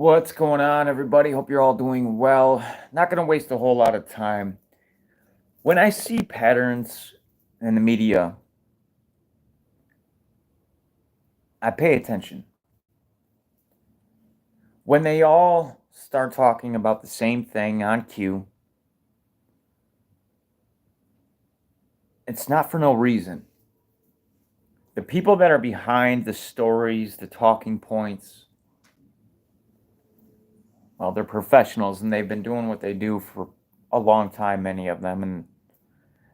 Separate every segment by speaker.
Speaker 1: What's going on, everybody? Hope you're all doing well. Not going to waste a whole lot of time. When I see patterns in the media, I pay attention. When they all start talking about the same thing on cue, it's not for no reason. The people that are behind the stories, the talking points, well, they're professionals and they've been doing what they do for a long time, many of them, and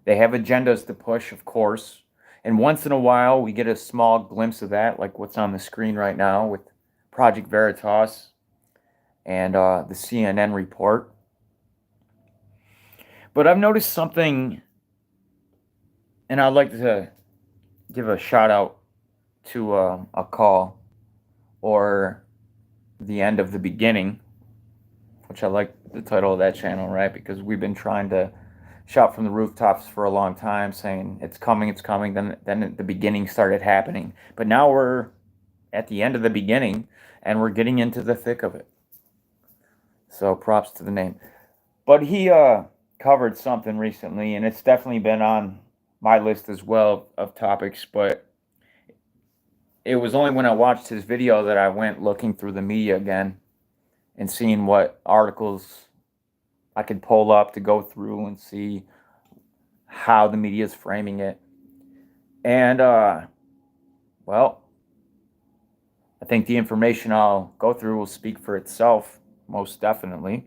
Speaker 1: they have agendas to push, of course. And once in a while, we get a small glimpse of that, like what's on the screen right now with Project Veritas and the CNN report. But I've noticed something, and I'd like to give a shout out to a call or the end of the beginning, which I like the title of that channel, right? Because we've been trying to shout from the rooftops for a long time, saying it's coming, it's coming. Then the beginning started happening, but now we're at the end of the beginning, and we're getting into the thick of it. So props to the name. But he covered something recently, and it's definitely been on my list as well of topics. But it was only when I watched his video that I went looking through the media again and seeing what articles I could pull up to go through and see how the media is framing it. And, well, I think the information I'll go through will speak for itself, most definitely.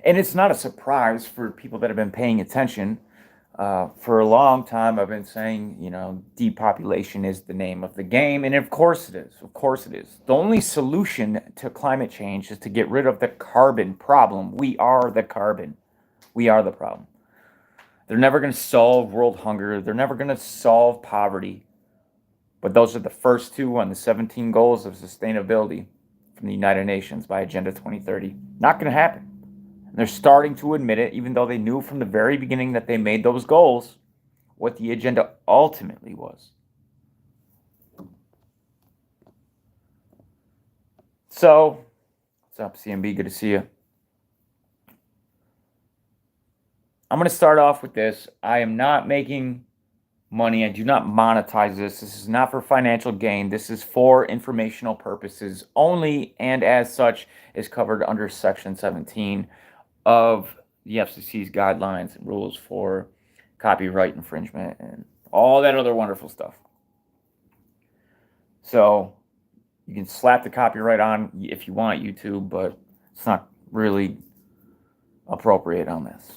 Speaker 1: And it's not a surprise for people that have been paying attention. For a long time, I've been saying, depopulation is the name of the game. And of course it is. Of course it is. The only solution to climate change is to get rid of the carbon problem. We are the carbon. We are the problem. They're never going to solve world hunger. They're never going to solve poverty. But those are the first two on the 17 goals of sustainability from the United Nations by Agenda 2030. Not going to happen. And they're starting to admit it, even though they knew from the very beginning that they made those goals what the agenda ultimately was. So, what's up, CMB? Good to see you. I'm going to start off with this. I am not making money. I do not monetize this. This is not for financial gain. This is for informational purposes only, and as such is covered under Section 17 of the FCC's guidelines and rules for copyright infringement and all that other wonderful stuff. So you can slap the copyright on if you want, YouTube, but it's not really appropriate on this.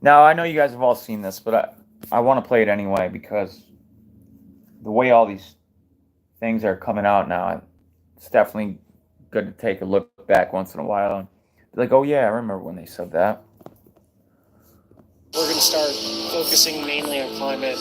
Speaker 1: Now, I know you guys have all seen this, but I want to play it anyway because the way all these things are coming out now, it's definitely good to take a look back once in a while and be like, oh yeah, I remember when they said that.
Speaker 2: We're going to start focusing mainly on climate,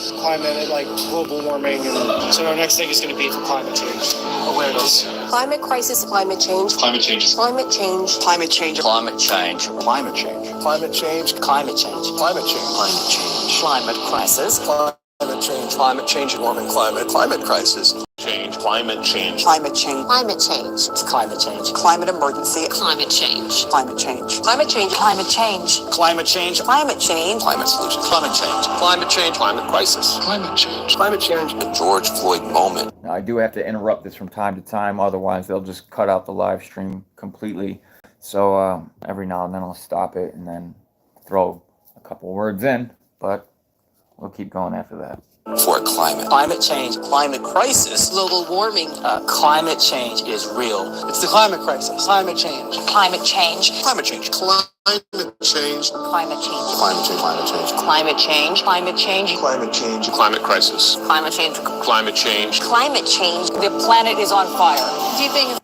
Speaker 2: like global warming, and so our next thing is going to be for climate change awareness.
Speaker 3: Climate crisis, climate change.
Speaker 2: Climate change.
Speaker 3: Climate change.
Speaker 4: Climate change. Climate change.
Speaker 2: Climate change.
Speaker 4: Climate change. Climate change.
Speaker 2: Climate change.
Speaker 4: Climate change. Climate crisis.
Speaker 2: Climate change.
Speaker 4: Climate change. Warming climate. Climate crisis.
Speaker 2: Change. Climate change.
Speaker 4: Climate change.
Speaker 3: Climate change.
Speaker 4: It's climate change. Climate emergency.
Speaker 3: Climate change.
Speaker 4: Climate change.
Speaker 3: Climate change. Climate change.
Speaker 4: Climate change.
Speaker 3: Climate change.
Speaker 4: Climate solution. Climate change. Climate change. Climate crisis.
Speaker 2: Climate change.
Speaker 4: Climate change. The George Floyd moment.
Speaker 1: Now, I do have to interrupt this from time to time, otherwise they'll just cut out the live stream completely. So every now and then I'll stop it and then throw a couple words in, but we'll keep going after that.
Speaker 4: For climate. Climate change. Climate crisis.
Speaker 3: Global warming.
Speaker 4: Climate change is real.
Speaker 2: It's the climate crisis. Climate change.
Speaker 3: Climate change.
Speaker 4: Climate change.
Speaker 2: Climate change.
Speaker 3: Climate change.
Speaker 4: Climate change. Climate change.
Speaker 3: Climate change. Climate change.
Speaker 2: Climate change. Climate crisis.
Speaker 3: Climate change.
Speaker 2: Climate change.
Speaker 3: Climate change. The planet is on fire. Do you think?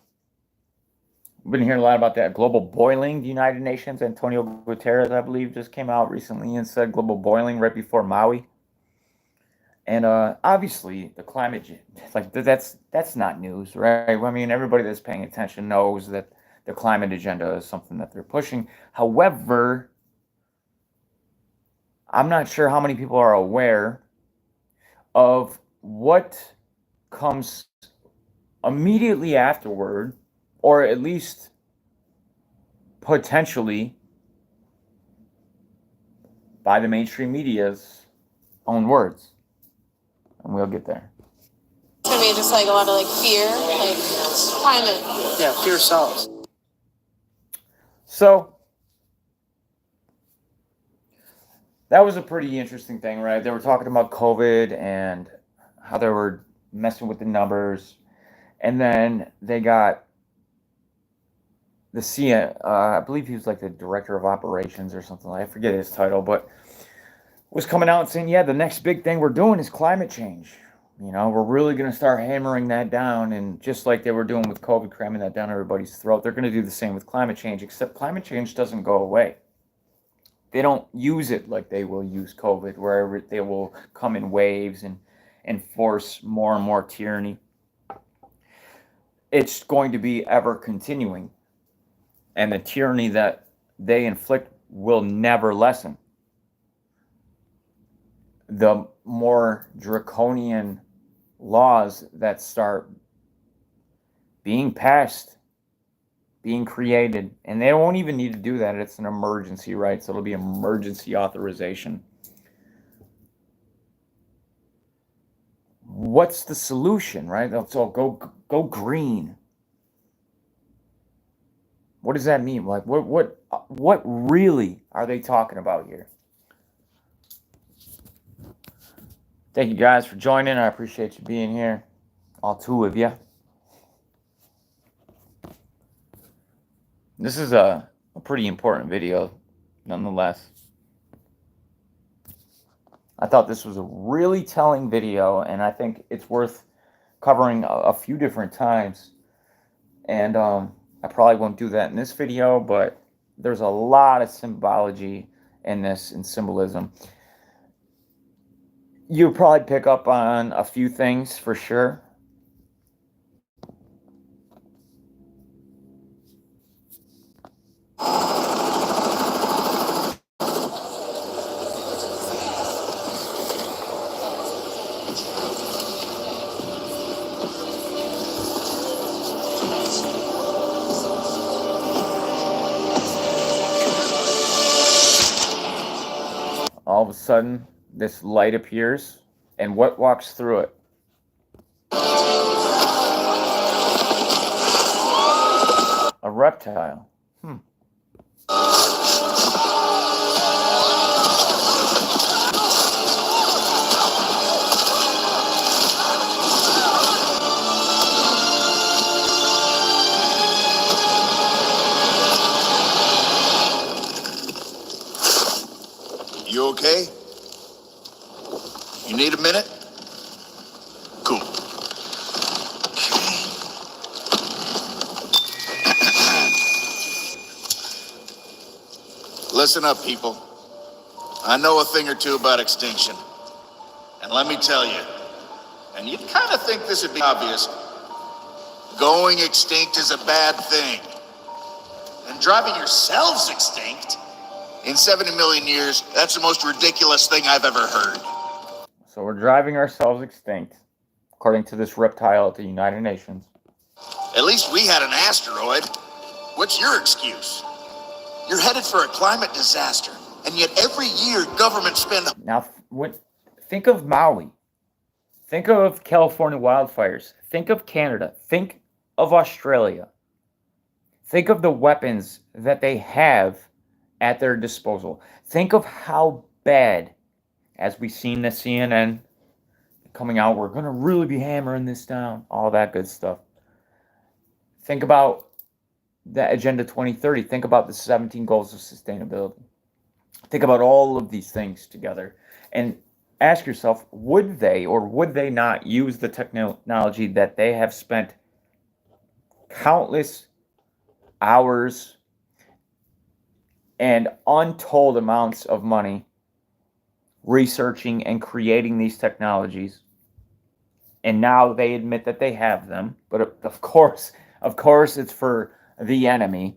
Speaker 1: We've been hearing a lot about that global boiling. The United Nations, Antonio Guterres, I believe, just came out recently and said global boiling right before Maui. And obviously, the climate, like that's not news, right? I mean, everybody that's paying attention knows that the climate agenda is something that they're pushing. However, I'm not sure how many people are aware of what comes immediately afterward, or at least potentially by the mainstream media's own words. And we'll get there.
Speaker 5: It's gonna be just like a lot of like fear, like climate.
Speaker 2: Yeah, fear sells.
Speaker 1: So that was a pretty interesting thing, right? They were talking about COVID and how they were messing with the numbers. And then they got the CN, I believe he was like the director of operations or something. I forget his title, but was coming out and saying, yeah, the next big thing we're doing is climate change. You know, we're really going to start hammering that down. And just like they were doing with COVID, cramming that down everybody's throat, they're going to do the same with climate change, except climate change doesn't go away. They don't use it like they will use COVID, where they will come in waves and enforce more and more tyranny. It's going to be ever continuing. And the tyranny that they inflict will never lessen. The more draconian laws that start being passed, being created, and they won't even need to do that. It's an emergency, right? So it'll be emergency authorization. What's the solution, right? So go green. What does that mean? Like, what really are they talking about here? Thank you guys for joining. I appreciate you being here, all two of you. This is a pretty important video, nonetheless. I thought this was a really telling video, and I think it's worth covering a few different times. And I probably won't do that in this video, but there's a lot of symbology in this, and symbolism. You'll probably pick up on a few things for sure. All of a sudden, this light appears, and what walks through it? A reptile.
Speaker 6: You okay? You need a minute? Cool. Listen up, people. I know a thing or two about extinction. And let me tell you, and you'd kind of think this would be obvious, going extinct is a bad thing. And driving yourselves extinct in 70 million years, that's the most ridiculous thing I've ever heard.
Speaker 1: So we're driving ourselves extinct, according to this reptile at the United Nations.
Speaker 6: At least we had an asteroid. What's your excuse? You're headed for a climate disaster, and yet every year governments spend...
Speaker 1: Now, think of Maui. Think of California wildfires. Think of Canada. Think of Australia. Think of the weapons that they have at their disposal. Think of how bad, as we've seen the CNN coming out, we're going to really be hammering this down, all that good stuff. Think about the Agenda 2030. Think about the 17 goals of sustainability. Think about all of these things together and ask yourself, would they or would they not use the technology that they have spent countless hours and untold amounts of money researching and creating these technologies, and now they admit that they have them, but of course it's for the enemy.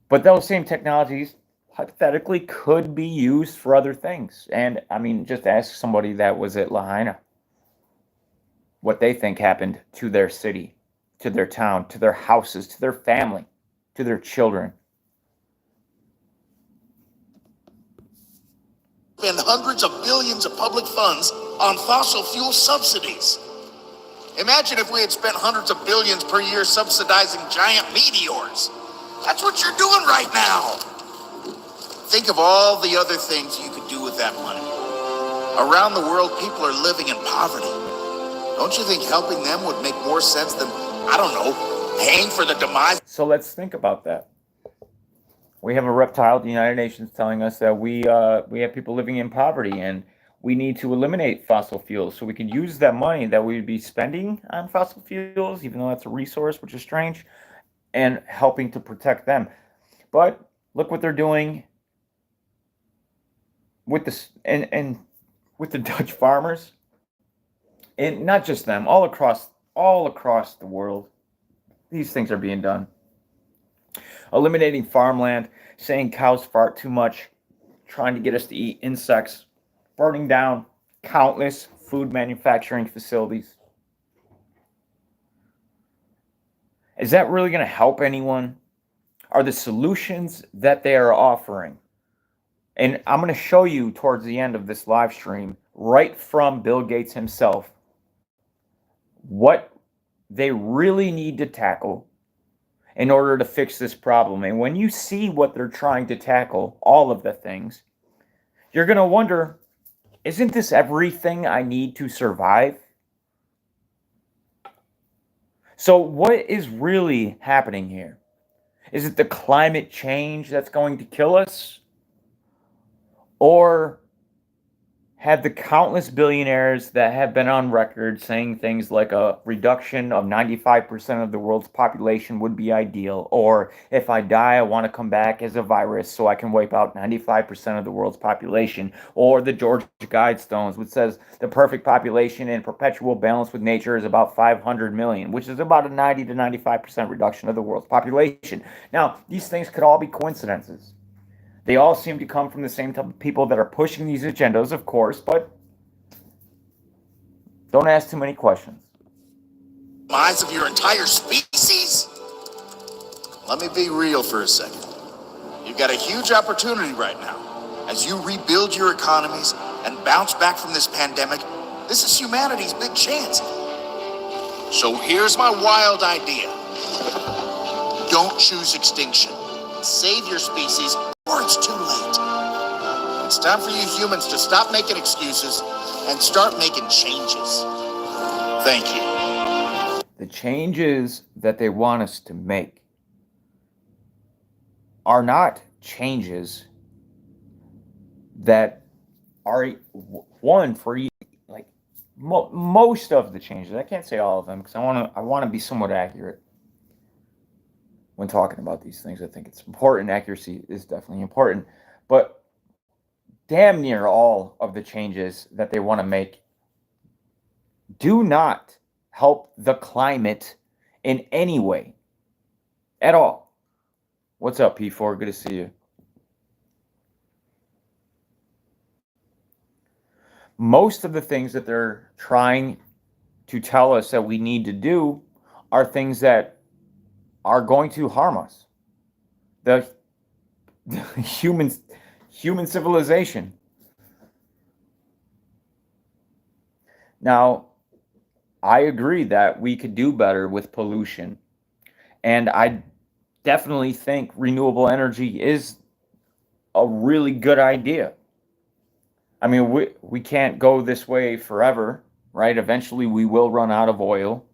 Speaker 1: But those same technologies hypothetically could be used for other things. And I mean, just ask somebody that was at Lahaina what they think happened to their city, to their town, to their houses, to their family, to their children.
Speaker 6: Spend hundreds of billions of public funds on fossil fuel subsidies. Imagine if we had spent hundreds of billions per year subsidizing giant meteors. That's what you're doing right now. Think of all the other things you could do with that money. Around the world, people are living in poverty. Don't you think helping them would make more sense than, I don't know, paying for the demise?
Speaker 1: So let's think about that. We have a reptile at the United Nations telling us that we have people living in poverty and we need to eliminate fossil fuels so we can use that money that we would be spending on fossil fuels, even though that's a resource, which is strange, and helping to protect them. But look what they're doing with this and with the Dutch farmers, and not just them, all across the world. These things are being done. Eliminating farmland, saying cows fart too much, trying to get us to eat insects, burning down countless food manufacturing facilities. Is that really going to help anyone? Are the solutions that they are offering? And I'm going to show you towards the end of this live stream, right from Bill Gates himself, what they really need to tackle in order to fix this problem. And when you see what they're trying to tackle, all of the things, you're going to wonder, isn't this everything I need to survive? So what is really happening here? Is it the climate change that's going to kill us? Or have the countless billionaires that have been on record saying things like a reduction of 95% of the world's population would be ideal, or if I die, I want to come back as a virus so I can wipe out 95% of the world's population, or the Georgia Guidestones, which says the perfect population in perpetual balance with nature is about 500 million, which is about a 90 to 95% reduction of the world's population. Now, these things could all be coincidences. They all seem to come from the same type of people that are pushing these agendas, of course, but don't ask too many questions.
Speaker 6: Demise of your entire species? Let me be real for a second. You've got a huge opportunity right now. As you rebuild your economies and bounce back from this pandemic, this is humanity's big chance. So here's my wild idea. Don't choose extinction. Save your species, or it's too late. It's time for you humans to stop making excuses and start making changes. Thank you.
Speaker 1: The changes that they want us to make are not changes that are one for like most of the changes. I can't say all of them because I want to be somewhat accurate when talking about these things. I think it's important. Accuracy is definitely important, but damn near all of the changes that they want to make do not help the climate in any way at all. What's up, P4? Good to see you. Most of the things that they're trying to tell us that we need to do are things that are going to harm us. The human civilization. Now, I agree that we could do better with pollution. And I definitely think renewable energy is a really good idea. I mean, we can't go this way forever, right? Eventually we will run out of oil.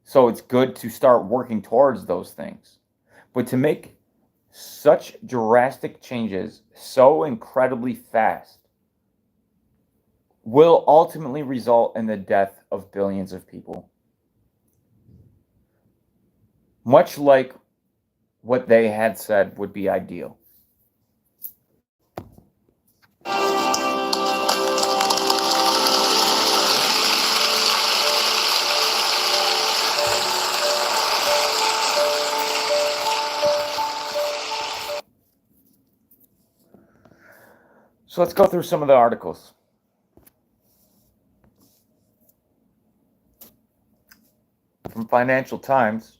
Speaker 1: So it's good to start working towards those things. But to make such drastic changes so incredibly fast will ultimately result in the death of billions of people. Much like what they had said would be ideal. So let's go through some of the articles. from Financial Times.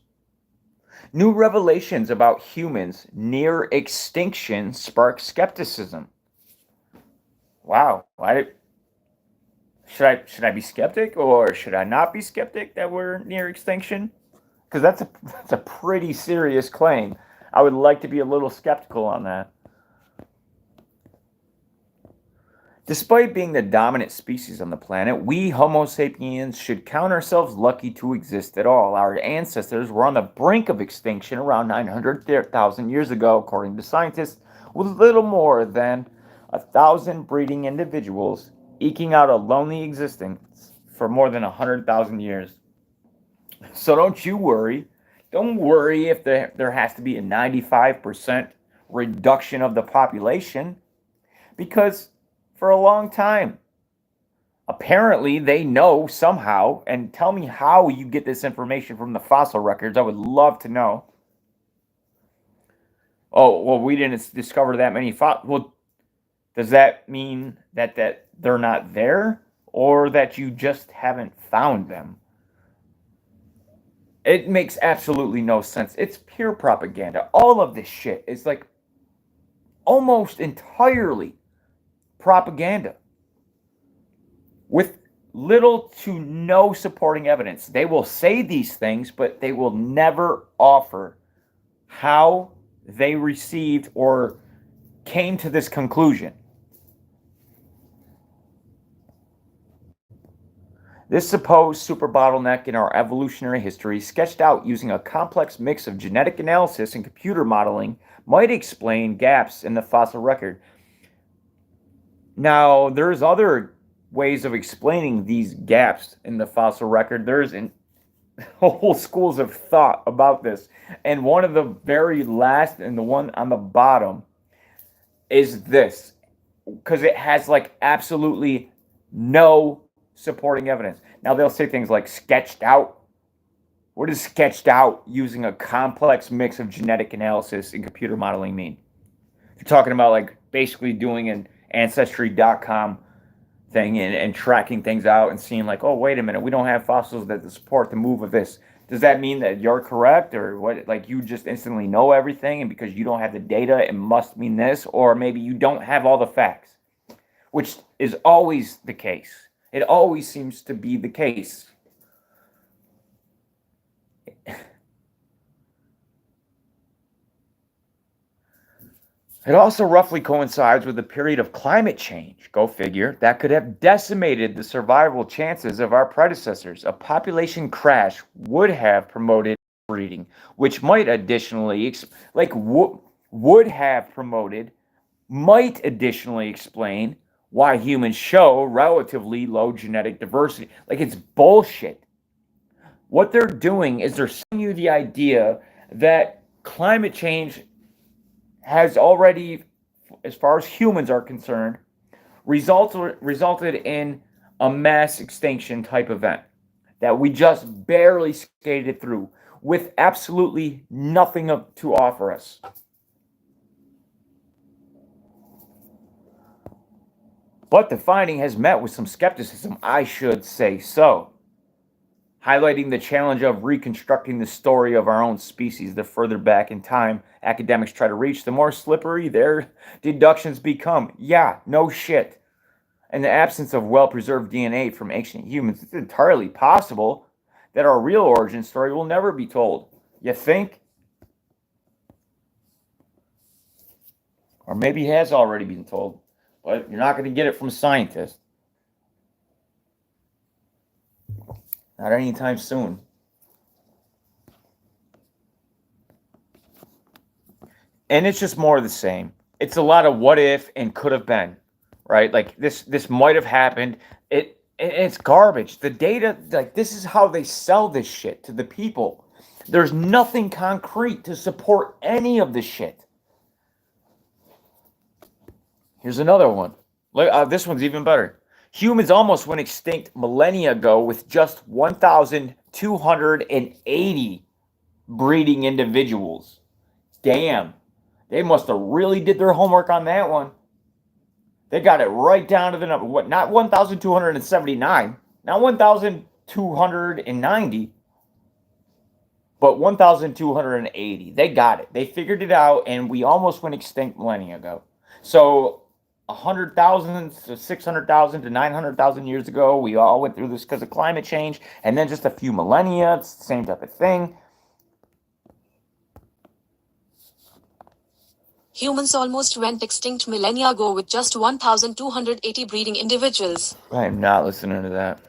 Speaker 1: New revelations about humans near extinction spark skepticism. Wow. Should I be skeptic or should I not be skeptic that we're near extinction? Because that's a pretty serious claim. I would like to be a little skeptical on that. Despite being the dominant species on the planet, we Homo sapiens should count ourselves lucky to exist at all. Our ancestors were on the brink of extinction around 900,000 years ago, according to scientists, with little more than 1,000 breeding individuals eking out a lonely existence for more than 100,000 years. So don't you worry. Don't worry if there has to be a 95% reduction of the population, because for a long time, apparently they know somehow, and tell me how you get this information from the fossil records. I would love to know. Oh, well, we didn't discover that many fossils. Well, does that mean that they're not there, or that you just haven't found them? It makes absolutely no sense. It's pure propaganda. All of this shit is like almost entirely propaganda with little to no supporting evidence. They will say these things, but they will never offer how they received or came to this conclusion. This supposed super bottleneck in our evolutionary history, sketched out using a complex mix of genetic analysis and computer modeling, might explain gaps in the fossil record. Now, there's other ways of explaining these gaps in the fossil record. There's whole schools of thought about this. And one of the very last, and the one on the bottom, is this. Because it has like absolutely no supporting evidence. Now they'll say things like sketched out. What does sketched out using a complex mix of genetic analysis and computer modeling mean? They're talking about like basically doing an Ancestry.com thing and tracking things out and seeing like, oh, wait a minute, we don't have fossils that support the move of this. Does that mean that you're correct, or what? Like you just instantly know everything, and because you don't have the data, it must mean this? Or maybe you don't have all the facts, which is always the case. It always seems to be the case. It also roughly coincides with a period of climate change, go figure, that could have decimated the survival chances of our predecessors. A population crash would have promoted breeding, which might additionally, might additionally explain why humans show relatively low genetic diversity. Like, it's bullshit. What they're doing is they're selling you the idea that climate change has already, as far as humans are concerned, resulted in a mass extinction type event that we just barely skated through with absolutely nothing to offer us. But the finding has met with some skepticism, I should say so, highlighting the challenge of reconstructing the story of our own species. The further back in time academics try to reach, the more slippery their deductions become. Yeah, no shit. In the absence of well-preserved DNA from ancient humans, it's entirely possible that our real origin story will never be told. You think? Or maybe it has already been told, but you're not going to get it from scientists. Not anytime soon. And it's just more of the same. It's a lot of what if and could have been, right? Like this might have happened. It's garbage. The data, like, this is how they sell this shit to the people. There's nothing concrete to support any of this shit. Here's another one. Look, this one's even better. Humans almost went extinct millennia ago with just 1,280 breeding individuals. Damn. They must have really did their homework on that one. They got it right down to the number. What? Not 1,279. Not 1,290. But 1,280, they got it. They figured it out, and we almost went extinct millennia ago. So 100,000 to 600,000 to 900,000 years ago, we all went through this because of climate change, and then just a few millennia, it's the same type of thing.
Speaker 7: Humans almost went extinct millennia ago with just 1,280 breeding individuals.
Speaker 1: I am not listening to that.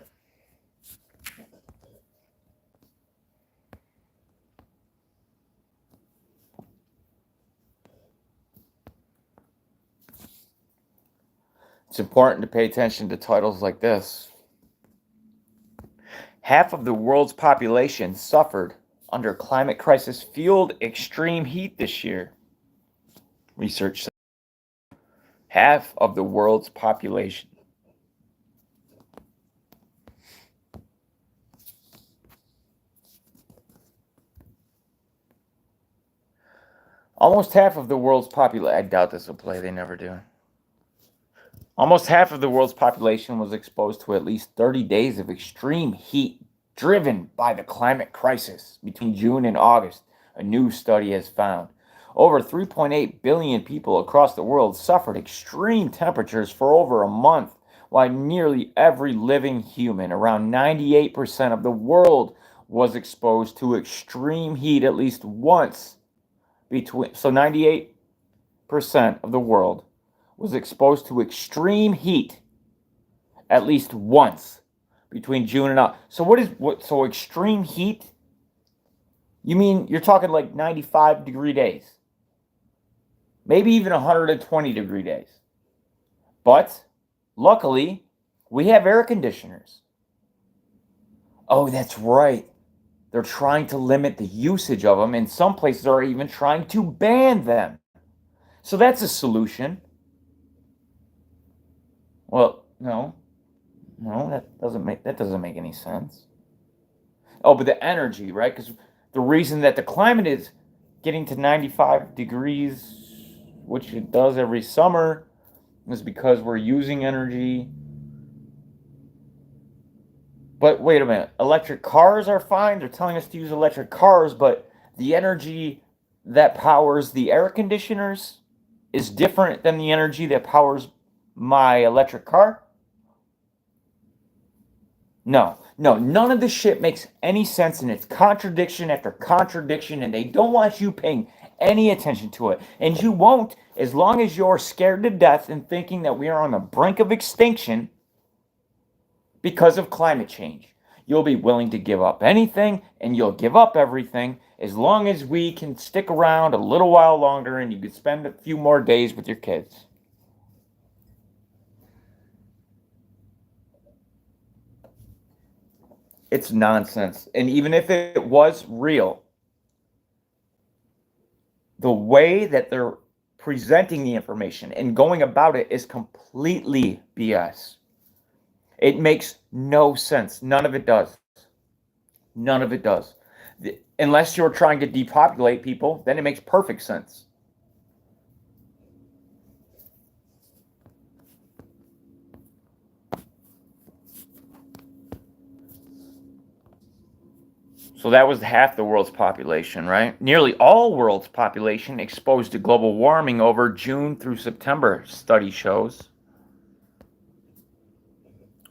Speaker 1: It's important to pay attention to titles like this. Half of the world's population suffered under climate crisis fueled extreme heat this year. Research says half of the world's population. Almost half of the world's population. I doubt this will play. They never do. Almost half of the world's population was exposed to at least 30 days of extreme heat driven by the climate crisis between June and August, a new study has found. Over 3.8 billion people across the world suffered extreme temperatures for over a month, while nearly every living human, around 98% of the world, was exposed to extreme heat at least once. So 98% of the world was exposed to extreme heat at least once between June and August. So extreme heat? You mean you're talking like 95 degree days? Maybe even 120 degree days. But luckily, we have air conditioners. Oh, that's right. They're trying to limit the usage of them, and some places are even trying to ban them. So that's a solution. Well, no, that doesn't make any sense. Oh, but the energy, right? Because the reason that the climate is getting to 95 degrees, which it does every summer, is because we're using energy. But wait a minute, electric cars are fine. They're telling us to use electric cars, but the energy that powers the air conditioners is different than the energy that powers my electric car? No, none of this shit makes any sense, and it's contradiction after contradiction, and they don't want you paying any attention to it. And you won't, as long as you're scared to death and thinking that we are on the brink of extinction because of climate change. You'll be willing to give up anything, and you'll give up everything as long as we can stick around a little while longer and you can spend a few more days with your kids. It's nonsense. And even if it was real, the way that they're presenting the information and going about it is completely BS. It makes no sense. None of it does. None of it does. Unless you're trying to depopulate people, then it makes perfect sense. So that was half the world's population, right? Nearly all world's population exposed to global warming over June through September, study shows.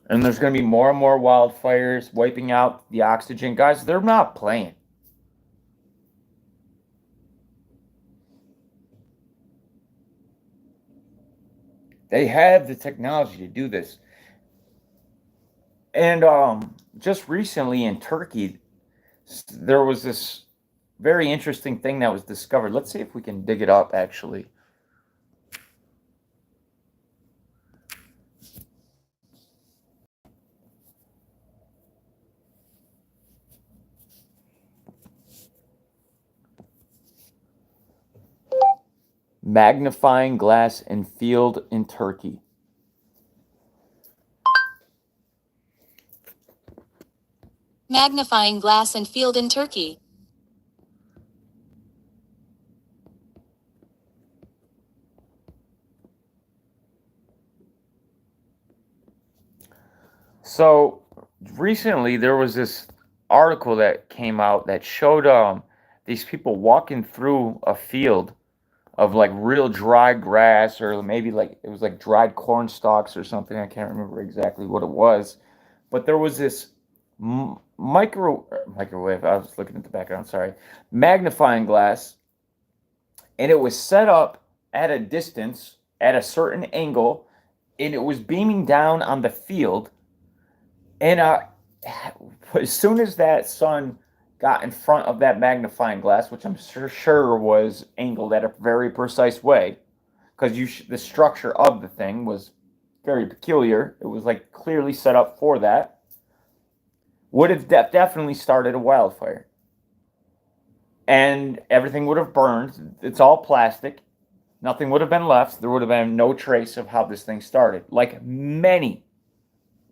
Speaker 1: And there's going to be more and more wildfires wiping out the oxygen. Guys, they're not playing. They have the technology to do this. And just recently in Turkey, there was this very interesting thing that was discovered. Let's see if we can dig it up, actually. Magnifying glass and field in Turkey.
Speaker 7: Magnifying glass and field in Turkey.
Speaker 1: So recently there was this article that came out that showed these people walking through a field of like real dry grass, or maybe like it was like dried corn stalks or something. I can't remember exactly what it was, but there was this microwave. I was looking at the background. Sorry, magnifying glass, and it was set up at a distance at a certain angle, and it was beaming down on the field. And as soon as that sun got in front of that magnifying glass, which I'm sure was angled at a very precise way, because the structure of the thing was very peculiar. It was like clearly set up for that. Would have definitely started a wildfire, and everything would have burned. It's all plastic. Nothing would have been left. There would have been no trace of how this thing started. Like many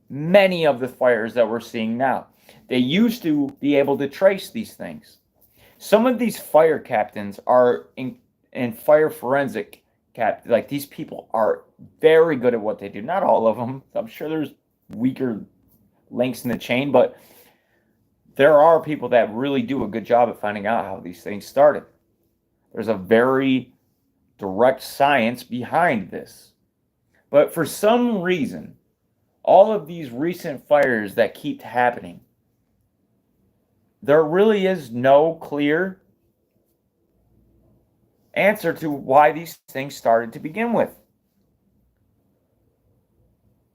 Speaker 1: of the fires that we're seeing now. They used to be able to trace these things. Some of these fire captains are in fire forensic like these people are very good at what they do. Not all of them. I'm sure there's weaker links in the chain, but there are people that really do a good job at finding out how these things started. There's a very direct science behind this. But for some reason, all of these recent fires that keep happening, there really is no clear answer to why these things started to begin with.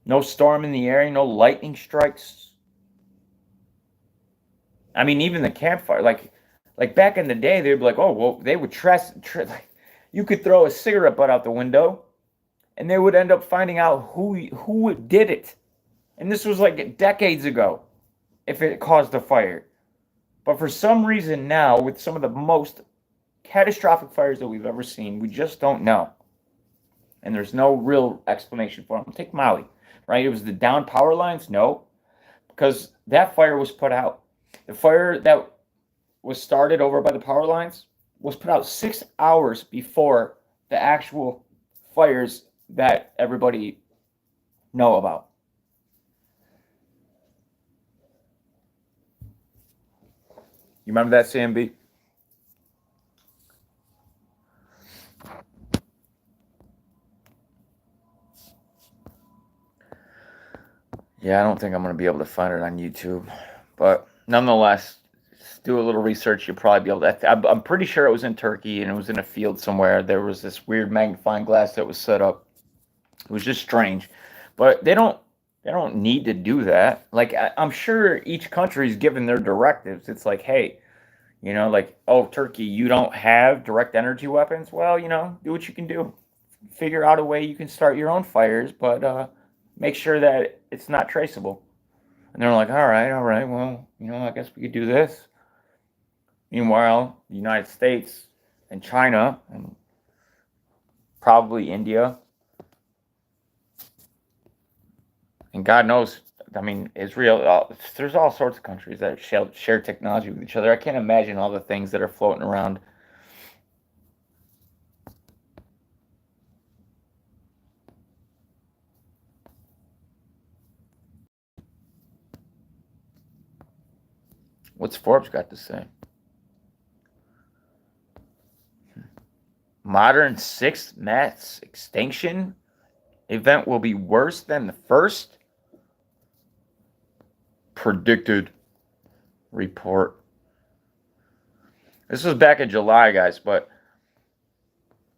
Speaker 1: No storm in the area, no lightning strikes. I mean, even the campfire, like back in the day, they'd be like, oh, well, they would like, you could throw a cigarette butt out the window, and they would end up finding out who did it. And this was like decades ago, if it caused a fire. But for some reason now, with some of the most catastrophic fires that we've ever seen, we just don't know. And there's no real explanation for them. Take Maui, right? It was the down power lines? No, because that fire was put out. The fire that was started over by the power lines was put out 6 hours before the actual fires that everybody know about. You remember that, CMB? Yeah, I don't think I'm going to be able to find it on YouTube. But nonetheless, do a little research. You'll probably be able to. I'm pretty sure it was in Turkey, and it was in a field somewhere. There was this weird magnifying glass that was set up. It was just strange. But they don't need to do that. Like, I'm sure each country is given their directives. It's like, hey, like, oh, Turkey, you don't have direct energy weapons? Well, do what you can do. Figure out a way you can start your own fires, but make sure that it's not traceable. And they're like, all right, well, I guess we could do this. Meanwhile, the United States and China and probably India, and God knows, I mean, Israel, there's all sorts of countries that share technology with each other. I can't imagine all the things that are floating around. What's Forbes got to say? Modern sixth mass extinction event will be worse than the first predicted report. This was back in July, guys, but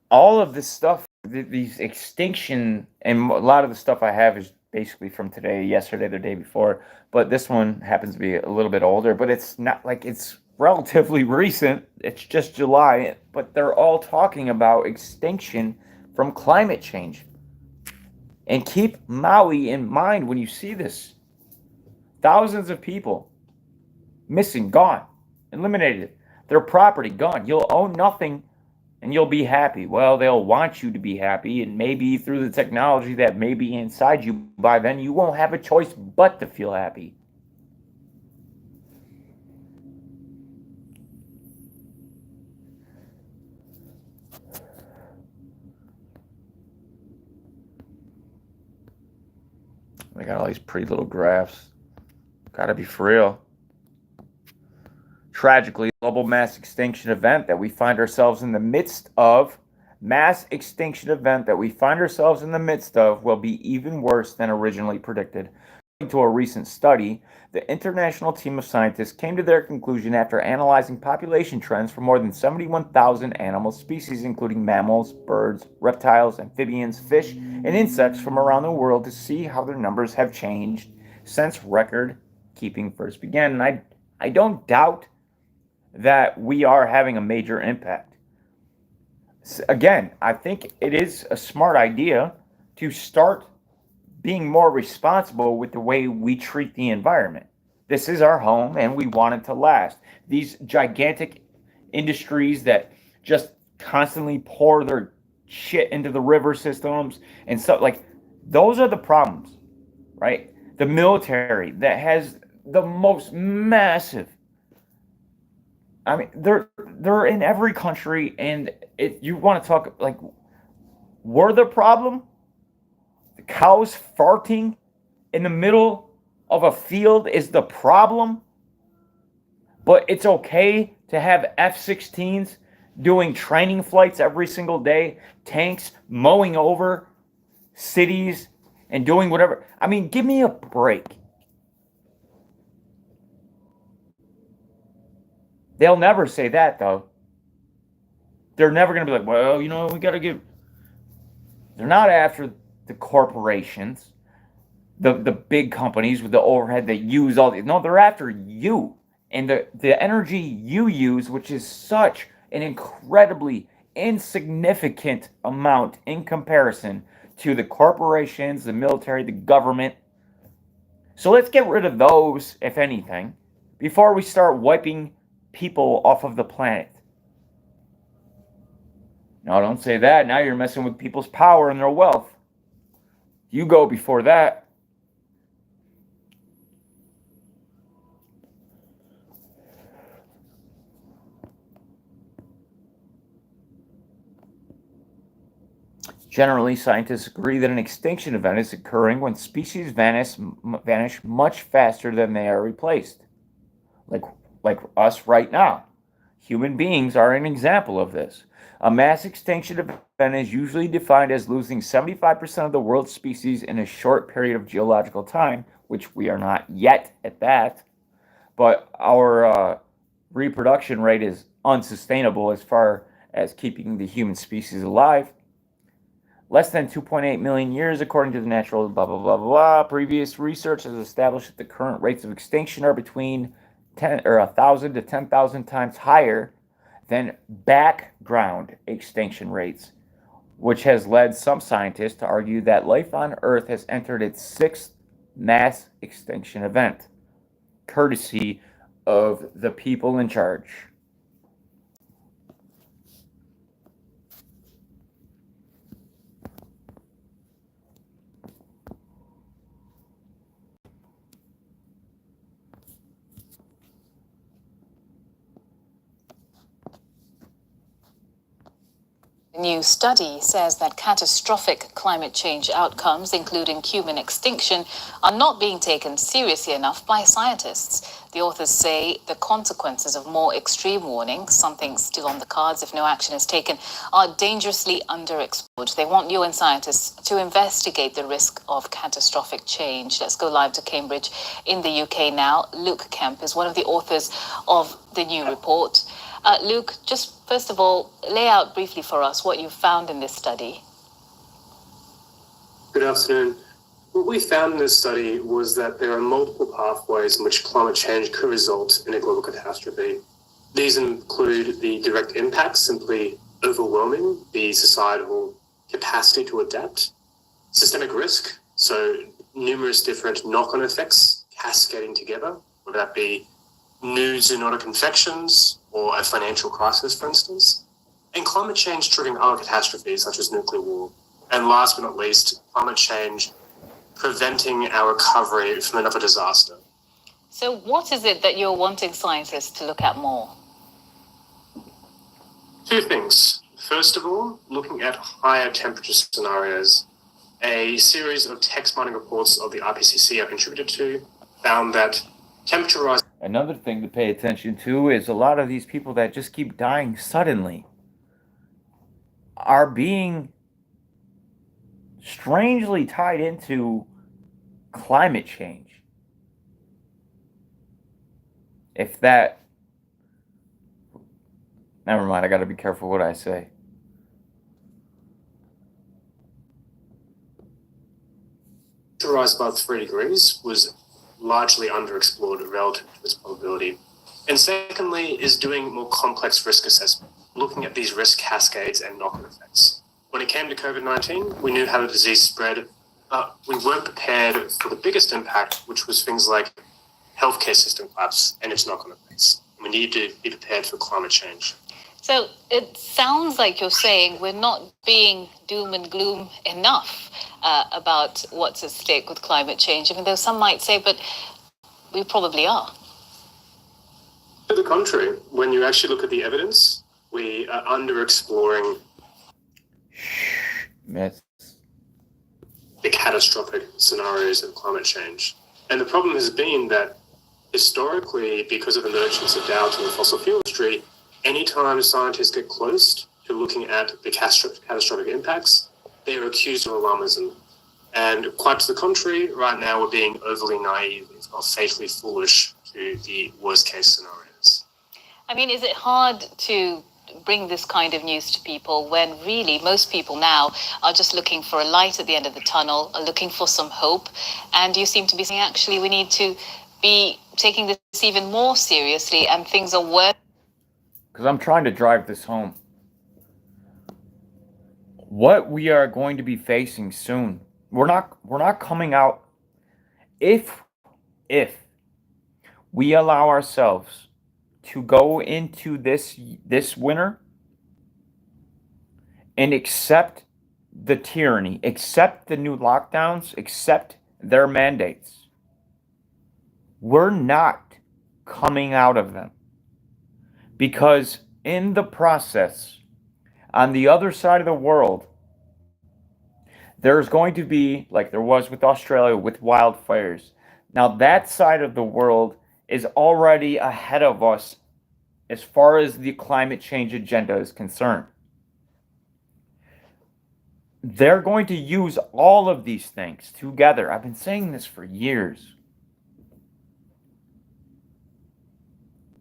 Speaker 1: all of this stuff, these extinction, and a lot of the stuff I have is basically from today, yesterday, the day before, but this one happens to be a little bit older, but it's not like it's relatively recent. It's just July, but they're all talking about extinction from climate change. And keep Maui in mind when you see this. Thousands of people missing, gone, eliminated. Their property gone. You'll own nothing and you'll be happy. Well, they'll want you to be happy, and maybe through the technology that may be inside you by then, you won't have a choice but to feel happy. They got all these pretty little graphs. Gotta be for real. Tragically, the global mass extinction event that we find ourselves in the midst of will be even worse than originally predicted. According to a recent study, the international team of scientists came to their conclusion after analyzing population trends for more than 71,000 animal species, including mammals, birds, reptiles, amphibians, fish, and insects from around the world, to see how their numbers have changed since record keeping first began. And I don't doubt that we are having a major impact. Again, I think it is a smart idea to start being more responsible with the way we treat the environment. This is our home and we want it to last. These gigantic industries that just constantly pour their shit into the river systems and stuff, like, those are the problems, right? The military that has the most massive, I mean, they're in every country, and if you want to talk, like, we're the problem. The cows farting in the middle of a field is the problem. But it's okay to have F-16s doing training flights every single day, tanks mowing over cities and doing whatever. I mean, give me a break. They'll never say that, though. They're never going to be like, well, you know, we got to give. They're not after the corporations, the big companies with the overhead that use all these. No, they're after you and the energy you use, which is such an incredibly insignificant amount in comparison to the corporations, the military, the government. So let's get rid of those, if anything, before we start wiping people off of the planet. No, don't say that. Now you're messing with people's power and their wealth. You go before that. Generally, scientists agree that an extinction event is occurring when species vanish much faster than they are replaced. Like us right now. Human beings are an example of this. A mass extinction event is usually defined as losing 75% of the world's species in a short period of geological time, which we are not yet at that. But our reproduction rate is unsustainable as far as keeping the human species alive. Less than 2.8 million years, according to the natural blah, blah, blah, blah. Previous research has established that the current rates of extinction are between 1,000 to 10,000 times higher than background extinction rates, which has led some scientists to argue that life on Earth has entered its sixth mass extinction event, courtesy of the people in charge.
Speaker 3: A new study says that catastrophic climate change outcomes, including human extinction, are not being taken seriously enough by scientists. The authors say the consequences of more extreme warnings, something still on the cards if no action is taken, are dangerously underexplored. They want UN scientists to investigate the risk of catastrophic change. Let's go live to Cambridge in the UK now. Luke Kemp is one of the authors of the new report. Luke, just first of all, lay out briefly for us what you found in this study.
Speaker 2: Good afternoon. What we found in this study was that there are multiple pathways in which climate change could result in a global catastrophe. These include the direct impacts, simply overwhelming the societal capacity to adapt, systemic risk, so numerous different knock-on effects cascading together, whether that be new zoonotic infections or a financial crisis, for instance, and climate change triggering other catastrophes such as nuclear war. And last but not least, climate change preventing our recovery from another disaster.
Speaker 3: So what is it that you're wanting scientists to look at more?
Speaker 2: Two things. First of all, looking at higher temperature scenarios. A series of text mining reports of the IPCC I contributed to found that temperature rise
Speaker 1: another thing to pay attention to is a lot of these people that just keep dying suddenly are being strangely tied into climate change. If that. Never mind, I gotta be careful what I say.
Speaker 2: Rise above 3 degrees was largely underexplored relative to its probability. And secondly, is doing more complex risk assessment, looking at these risk cascades and knock-on effects. When it came to COVID-19, we knew how the disease spread, but we weren't prepared for the biggest impact, which was things like healthcare system collapse and its knock-on effects. We need to be prepared for climate change.
Speaker 3: So it sounds like you're saying we're not being doom and gloom enough about what's at stake with climate change, even though some might say, but we probably are.
Speaker 2: To the contrary, when you actually look at the evidence, we are under-exploring
Speaker 1: Myths.
Speaker 2: the catastrophic scenarios of climate change. And the problem has been that historically, because of emergence of doubt in the fossil fuel industry, anytime scientists get close to looking at the catastrophic impacts, they are accused of alarmism. And quite to the contrary, right now we're being overly naive, if not fatally foolish, to the worst case scenarios.
Speaker 3: I mean, is it hard to bring this kind of news to people when really most people now are just looking for a light at the end of the tunnel, are looking for some hope, and you seem to be saying, actually, we need to be taking this even more seriously and things are worse?
Speaker 1: Because I'm trying to drive this home. What we are going to be facing soon, we're not coming out. If we allow ourselves to go into this winter and accept the tyranny, accept the new lockdowns, accept their mandates, we're not coming out of them. Because in the process, on the other side of the world, there's going to be, like there was with Australia, with wildfires. Now, that side of the world is already ahead of us as far as the climate change agenda is concerned. They're going to use all of these things together. I've been saying this for years.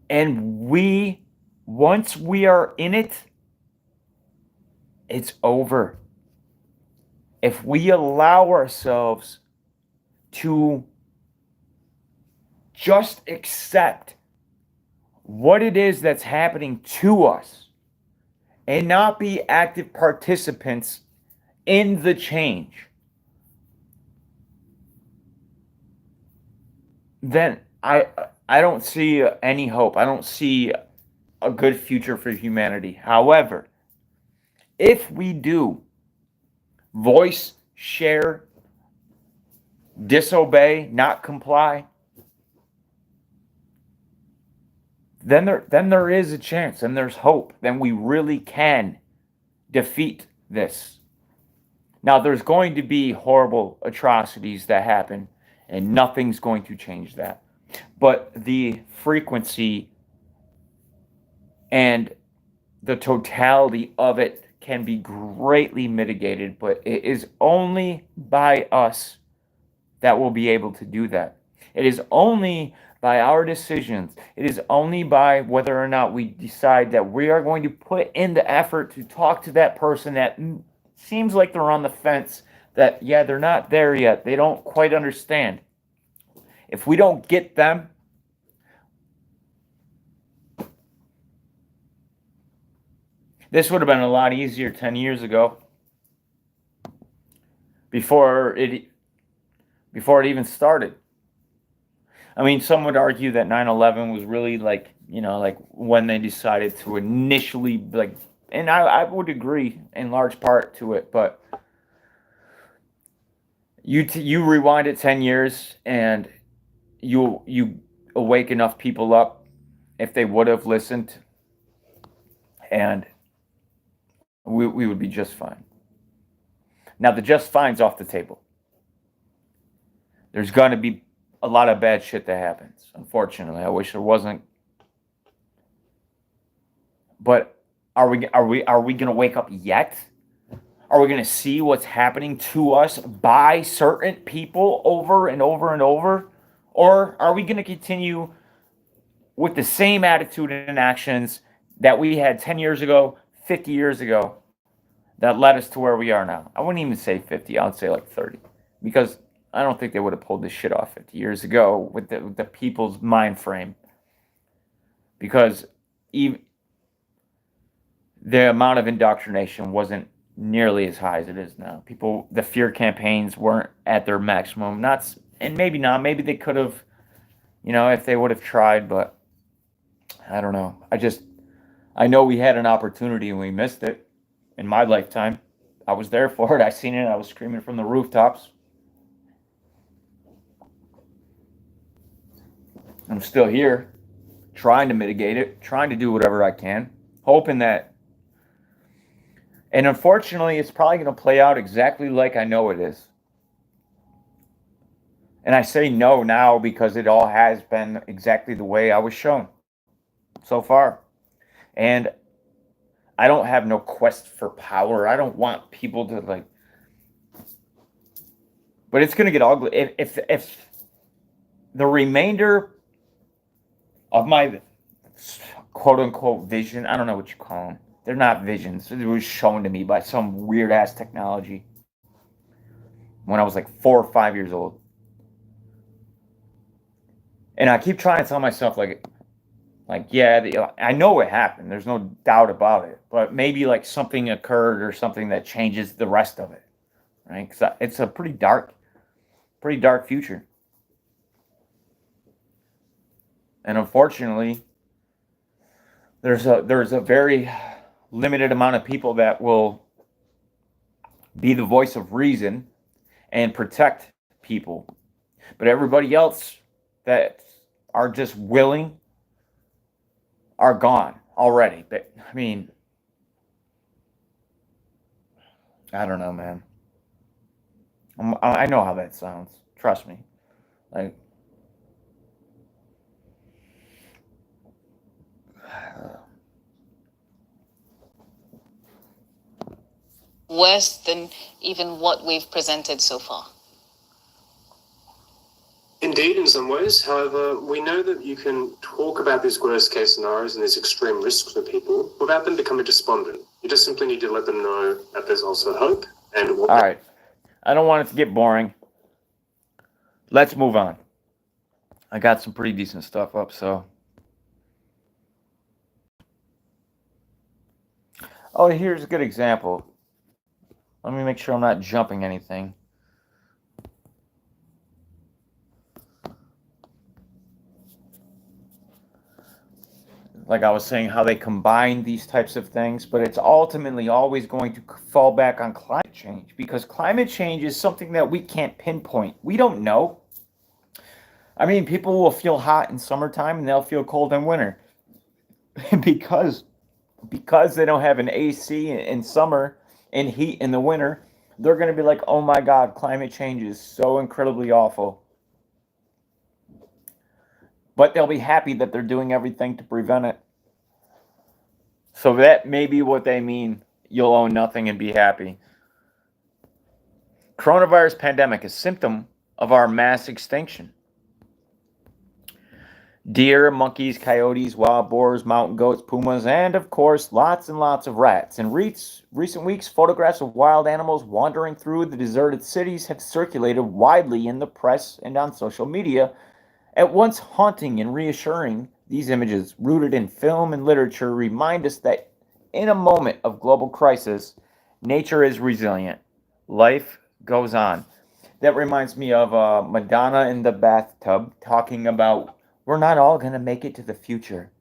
Speaker 1: And once we are in it, it's over. If we allow ourselves to just accept what it is that's happening to us and not be active participants in the change, then I don't see any hope. I don't see a good future for humanity. However, if we do voice, share, disobey, not comply, then there is a chance, and there's hope. Then we really can defeat this. Now, there's going to be horrible atrocities that happen, and nothing's going to change that. But the frequency and the totality of it can be greatly mitigated, but it is only by us that will be able to do that. It is only by our decisions. It is only by whether or not we decide that we are going to put in the effort to talk to that person that seems like they're on the fence, that, yeah, they're not there yet. They don't quite understand. If we don't get them, this would have been a lot easier 10 years ago, before it even started. I mean, some would argue that 9/11 was really like when they decided to initially, and I would agree in large part to it, but you rewind it 10 years and you awake enough people up, if they would have listened, and we would be just fine. Now, the just fine's off the table. There's going to be a lot of bad shit that happens. Unfortunately, I wish there wasn't. But are we going to wake up yet? Are we going to see what's happening to us by certain people over and over and over? Or are we going to continue with the same attitude and actions that we had 10 years ago, 50 years ago, that led us to where we are now? I wouldn't even say 50. I would say like 30. Because I don't think they would have pulled this shit off 50 years ago with the people's mind frame. Because even the amount of indoctrination wasn't nearly as high as it is now. People, the fear campaigns weren't at their maximum. And maybe not. Maybe they could have, if they would have tried, but I don't know. I know we had an opportunity and we missed it in my lifetime. I was there for it. I seen it. I was screaming from the rooftops. I'm still here, trying to mitigate it, trying to do whatever I can, hoping that. And unfortunately, it's probably going to play out exactly like I know it is. And I say no now because it all has been exactly the way I was shown so far. And I don't have no quest for power. I don't want people to but it's going to get ugly. If the remainder of my quote unquote vision, I don't know what you call them. They're not visions. It was shown to me by some weird ass technology when I was like 4 or 5 years old. And I keep trying to tell myself yeah, I know it happened. There's no doubt about it. But maybe like something occurred or something that changes the rest of it, right? Because it's a pretty dark future. And unfortunately, there's a very limited amount of people that will be the voice of reason and protect people. But everybody else that are just willing are gone already. But I mean, I don't know, man. I know how that sounds. Trust me.
Speaker 3: Worse than even what we've presented so far.
Speaker 2: Indeed, in some ways. However, we know that you can talk about these worst case scenarios and these extreme risks for people without them becoming despondent. You just simply need to let them know that there's also hope. And
Speaker 1: all right. I don't want it to get boring. Let's move on. I got some pretty decent stuff up, so. Oh, here's a good example. Let me make sure I'm not jumping anything. Like I was saying, how they combine these types of things, but it's ultimately always going to fall back on climate change, because climate change is something that we can't pinpoint. We don't know. I mean, people will feel hot in summertime and they'll feel cold in winter because they don't have an AC in summer and heat in the winter. They're going to be like, oh my God, climate change is so incredibly awful. But they'll be happy that they're doing everything to prevent it. So that may be what they mean. You'll own nothing and be happy. Coronavirus pandemic, a symptom of our mass extinction. Deer, monkeys, coyotes, wild boars, mountain goats, pumas, and of course, lots and lots of rats. In recent weeks, photographs of wild animals wandering through the deserted cities have circulated widely in the press and on social media. At once haunting and reassuring, these images, rooted in film and literature, remind us that in a moment of global crisis, nature is resilient. Life goes on. That reminds me of Madonna in the bathtub talking about, we're not all going to make it to the future.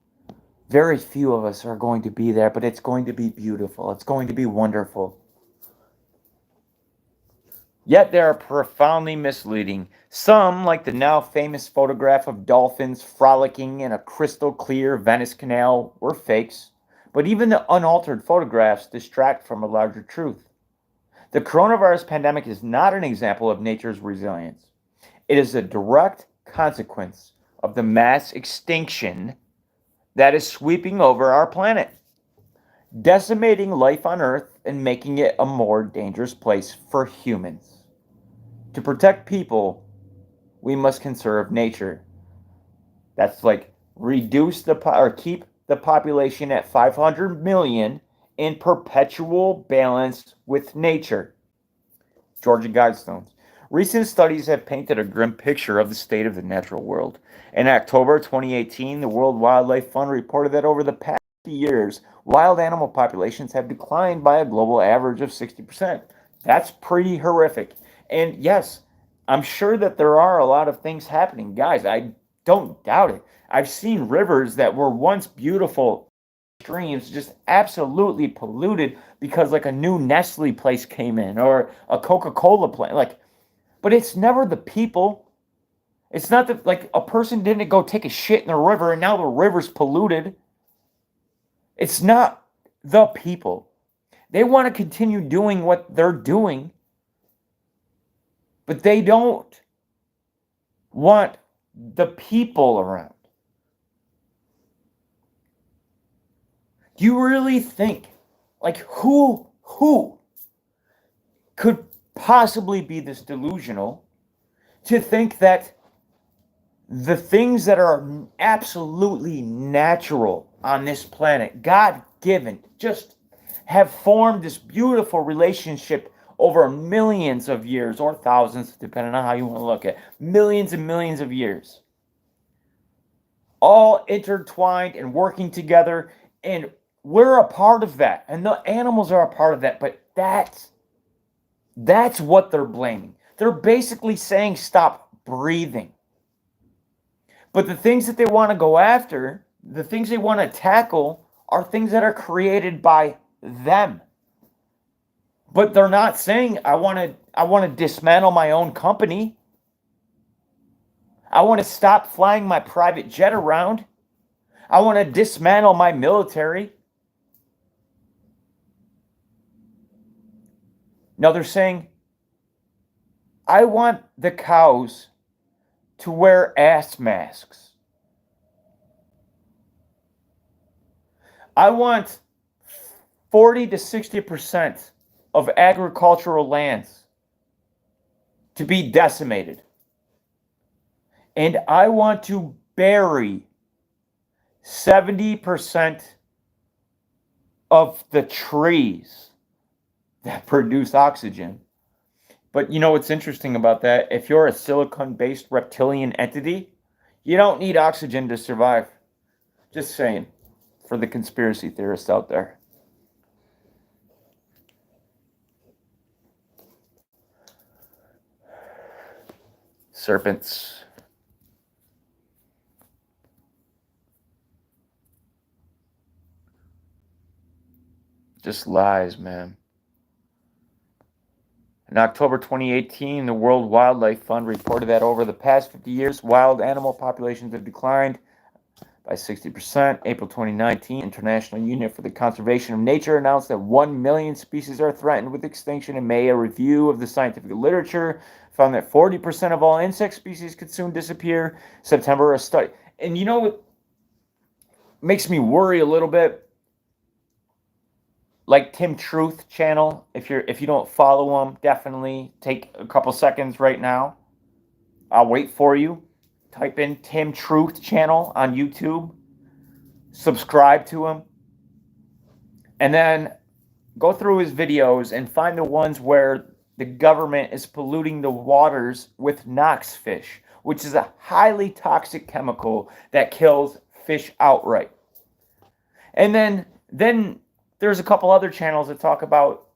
Speaker 1: Very few of us are going to be there, but it's going to be beautiful. It's going to be wonderful. Yet they are profoundly misleading. Some, like the now famous photograph of dolphins frolicking in a crystal clear Venice canal, were fakes. But even the unaltered photographs distract from a larger truth. The coronavirus pandemic is not an example of nature's resilience. It is a direct consequence of the mass extinction that is sweeping over our planet, decimating life on Earth and making it a more dangerous place for humans. To protect people, we must conserve nature. That's like reduce or keep the population at 500 million in perpetual balance with nature. Georgia Guidestones. Recent studies have painted a grim picture of the state of the natural world. In October 2018, the World Wildlife Fund reported that over the past years, wild animal populations have declined by a global average of 60%. That's pretty horrific. And yes, I'm sure that there are a lot of things happening. Guys, I don't doubt it. I've seen rivers that were once beautiful streams just absolutely polluted because like a new Nestle place came in or a Coca-Cola plant. Like, but it's never the people. It's not that like a person didn't go take a shit in the river and now the river's polluted. It's not the people. They want to continue doing what they're doing, but they don't want the people around. Do you really think, like, who could possibly be this delusional to think that the things that are absolutely natural on this planet, God given, just have formed this beautiful relationship over millions of years or thousands, depending on how you want to look at it, millions and millions of years, all intertwined and working together, and we're a part of that, and the animals are a part of that. But that's what they're blaming. They're basically saying stop breathing. But the things that they want to go after, the things they want to tackle, are things that are created by them. But they're not saying I want to dismantle my own company. I want to stop flying my private jet around. I want to dismantle my military. No, they're saying I want the cows to wear ass masks. I want 40 to 60% of agricultural lands to be decimated. And I want to bury 70% of the trees that produce oxygen. But you know what's interesting about that? If you're a silicon-based reptilian entity, you don't need oxygen to survive. Just saying, for the conspiracy theorists out there. Serpents. Just lies, man. In October 2018, the World Wildlife Fund reported that over the past 50 years, wild animal populations have declined by 60%. April 2019, International Union for the Conservation of Nature announced that 1 million species are threatened with extinction. In May, a review of the scientific literature found that 40% of all insect species could soon disappear. September, a study. And you know what makes me worry a little bit? Like Tim Truth channel, if you don't follow him, definitely take a couple seconds right now. I'll wait for you. Type in Tim Truth channel on YouTube. Subscribe to him. And then go through his videos and find the ones where the government is polluting the waters with Nox fish, which is a highly toxic chemical that kills fish outright. And then there's a couple other channels that talk about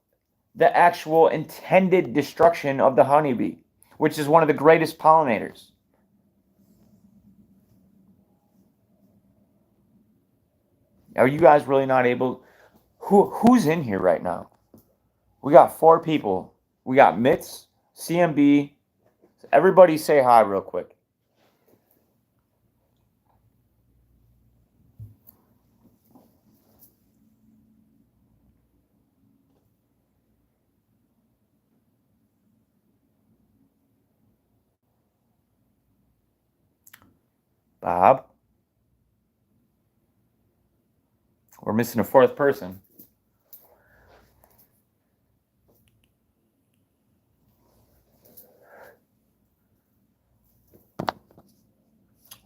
Speaker 1: the actual intended destruction of the honeybee, which is one of the greatest pollinators. Are you guys really not able? Who's in here right now? We got 4 people. We got Mitz, CMB. Everybody say hi real quick. Bob. We're missing a fourth person.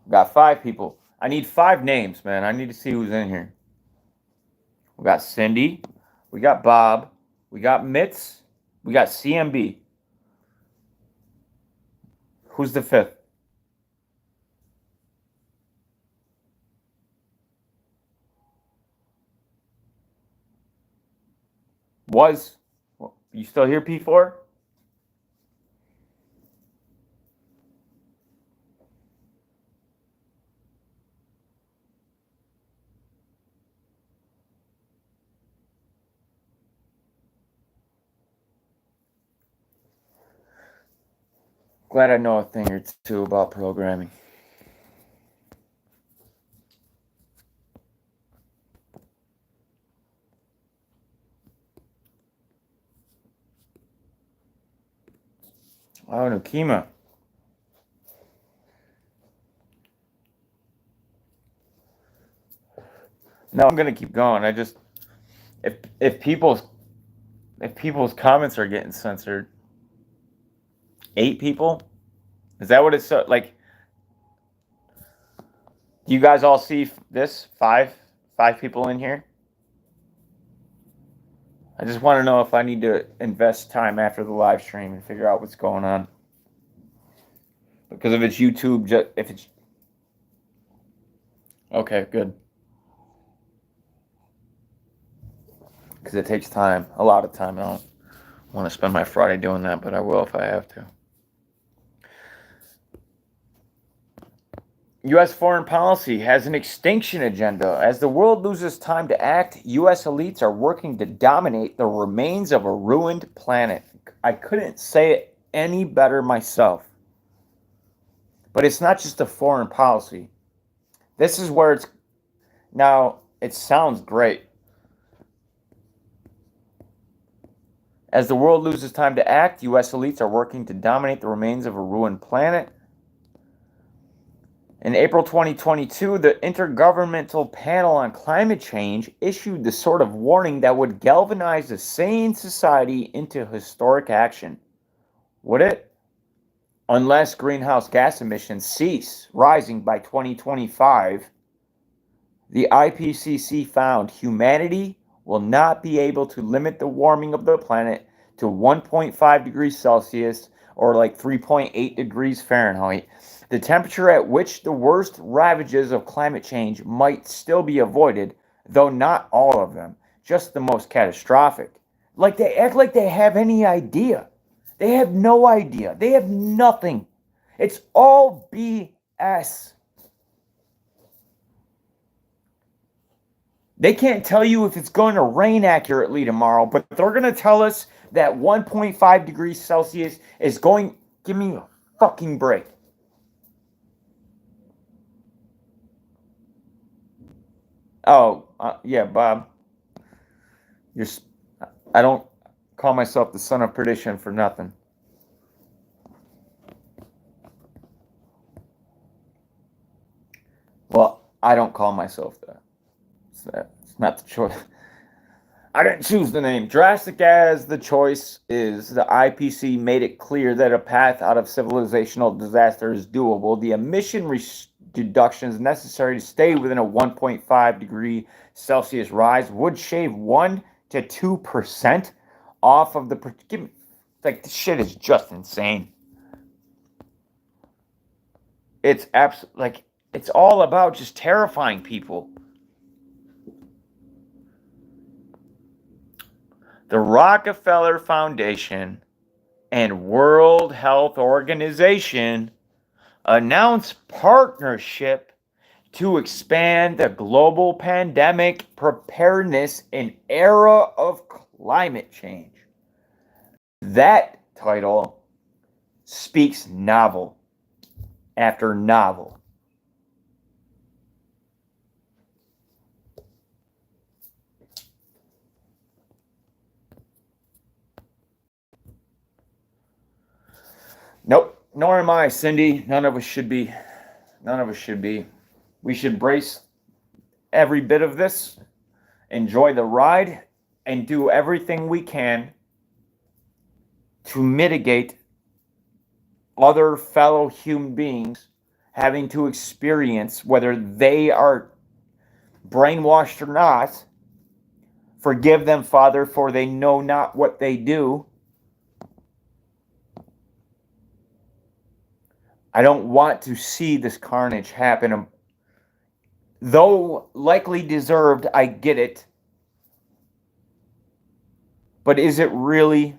Speaker 1: Got 5 people. I need 5 names, man. I need to see who's in here. We got Cindy. We got Bob. We got Mitz. We got CMB. Who's the 5th? You still here, P4? Glad I know a thing or two about programming. Oh, Nukima. No, I'm gonna keep going. I just if people's comments are getting censored, 8 people? Is that what it's like? Do you guys all see this? 5 people in here? I just want to know if I need to invest time after the live stream and figure out what's going on. Because if it's YouTube, if it's... Okay, good. Because it takes time, a lot of time. I don't want to spend my Friday doing that, but I will if I have to. U.S. foreign policy has an extinction agenda. As the world loses time to act, U.S. elites are working to dominate the remains of a ruined planet. I couldn't say it any better myself. But it's not just a foreign policy. This is where it's... Now, it sounds great. As the world loses time to act, U.S. elites are working to dominate the remains of a ruined planet. In April 2022, the Intergovernmental Panel on Climate Change issued the sort of warning that would galvanize a sane society into historic action. Would it? Unless greenhouse gas emissions cease rising by 2025, the IPCC found humanity will not be able to limit the warming of the planet to 1.5 degrees Celsius or like 3.8 degrees Fahrenheit. The temperature at which the worst ravages of climate change might still be avoided, though not all of them, just the most catastrophic. Like they act like they have any idea. They have no idea. They have nothing. It's all BS. They can't tell you if it's going to rain accurately tomorrow, but they're going to tell us that 1.5 degrees Celsius is going... Give me a fucking break. Oh, yeah, Bob. I don't call myself the son of perdition for nothing. Well, I don't call myself that. It's not the choice. I didn't choose the name. Drastic as the choice is, the IPC made it clear that a path out of civilizational disaster is doable. The emission reductions necessary to stay within a 1.5 degree Celsius rise would shave 1 to 2% off of the... Like, this shit is just insane. It's absolutely... Like, it's all about just terrifying people. The Rockefeller Foundation and World Health Organization announced partnership to expand the global pandemic preparedness in era of climate change. That title speaks novel after novel. Nope, nor am I, Cindy. None of us should be None of us should be. We should brace every bit of this, enjoy the ride, and do everything we can to mitigate other fellow human beings having to experience, whether they are brainwashed or not. Forgive them, Father, for they know not what they do. I don't want to see this carnage happen. Though likely deserved, I get it. But is it really,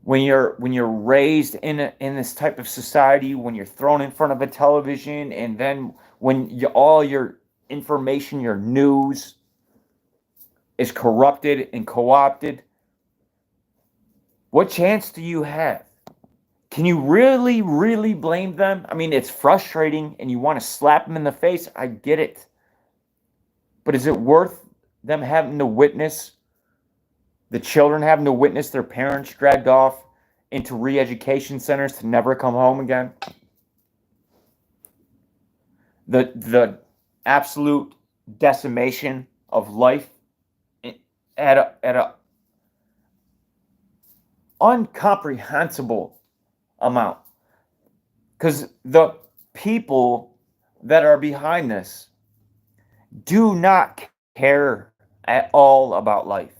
Speaker 1: when you're raised in this type of society, when you're thrown in front of a television, and then when all your information, your news is corrupted and co-opted, what chance do you have? Can you really, really blame them? I mean, it's frustrating and you want to slap them in the face. I get it. But is it worth them having to witness, the children having to witness their parents dragged off into re-education centers to never come home again? The absolute decimation of life at a incomprehensible amount. Because the people that are behind this do not care at all about life.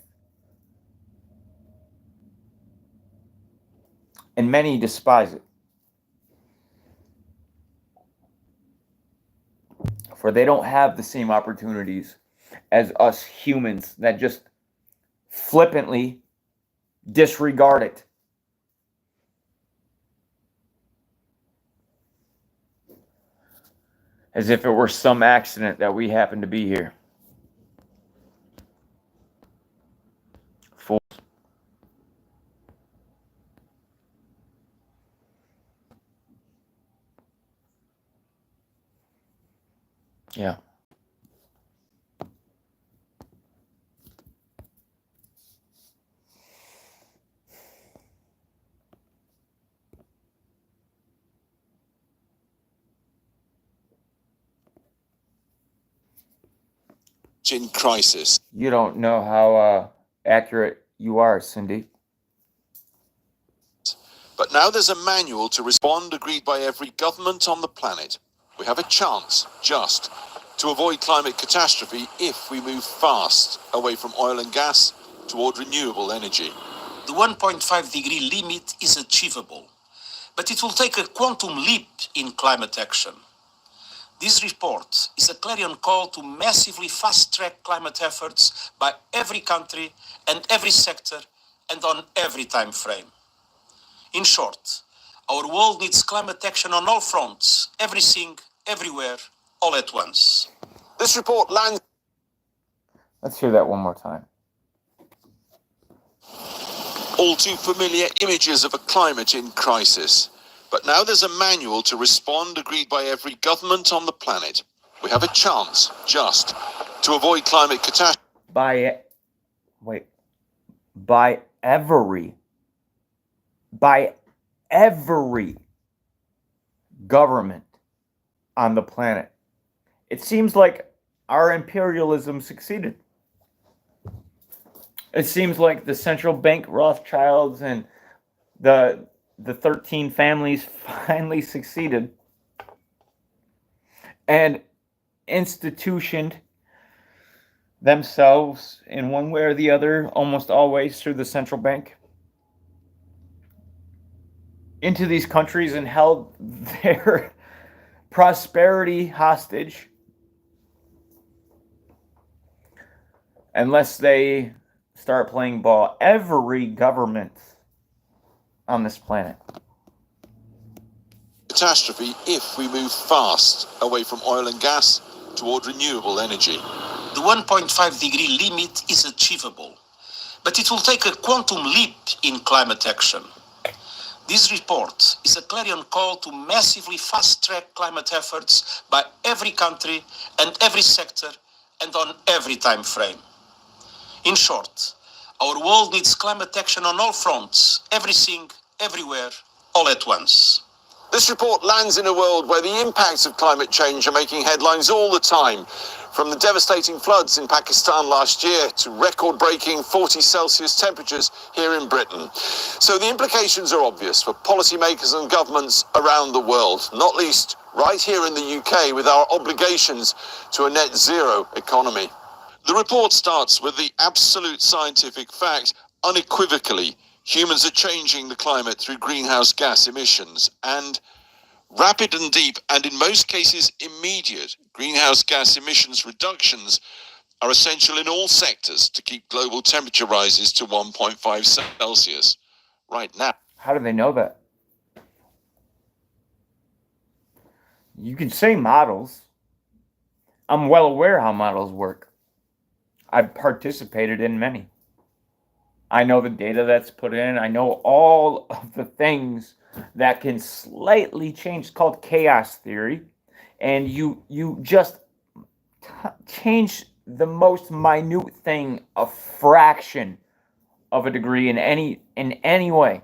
Speaker 1: And many despise it. For they don't have the same opportunities as us humans that just flippantly disregard it. As if it were some accident that we happen to be here. Fools. Yeah.
Speaker 4: In crisis.
Speaker 1: You don't know how accurate you are, Cindy.
Speaker 4: But now there's a manual to respond agreed by every government on the planet. We have a chance, just, to avoid climate catastrophe if we move fast away from oil and gas toward renewable energy.
Speaker 8: The 1.5 degree limit is achievable, but it will take a quantum leap in climate action. This report is a clarion call to massively fast-track climate efforts by every country and every sector and on every time frame. In short, our world needs climate action on all fronts, everything, everywhere, all at once.
Speaker 4: This report lands.
Speaker 1: Let's hear that one more time.
Speaker 4: All too familiar images of a climate in crisis. But now there's a manual to respond agreed by every government on the planet. We have a chance, just, to avoid climate catastrophe.
Speaker 1: By every government on the planet. It seems like our imperialism succeeded. It seems like the central bank Rothschilds and the 13 families finally succeeded and institutioned themselves in one way or the other, almost always through the central bank, into these countries and held their prosperity hostage unless they start playing ball. Every government on this planet.
Speaker 4: Catastrophe if we move fast away from oil and gas toward renewable energy.
Speaker 8: The 1.5 degree limit is achievable, but it will take a quantum leap in climate action. This report is a clarion call to massively fast-track climate efforts by every country and every sector and on every time frame. In short, our world needs climate action on all fronts, everything, everywhere, all at once.
Speaker 4: This report lands in a world where the impacts of climate change are making headlines all the time, from the devastating floods in Pakistan last year to record-breaking 40 Celsius temperatures here in Britain. So the implications are obvious for policymakers and governments around the world, not least right here in the UK with our obligations to a net zero economy. The report starts with the absolute scientific fact, unequivocally, humans are changing the climate through greenhouse gas emissions, and rapid and deep, and in most cases immediate, greenhouse gas emissions reductions are essential in all sectors to keep global temperature rises to 1.5 Celsius right now.
Speaker 1: How do they know that? You can say models. I'm well aware how models work. I've participated in many. I know the data that's put in. I know all of the things that can slightly change. It's called chaos theory. And you just change the most minute thing a fraction of a degree in any way.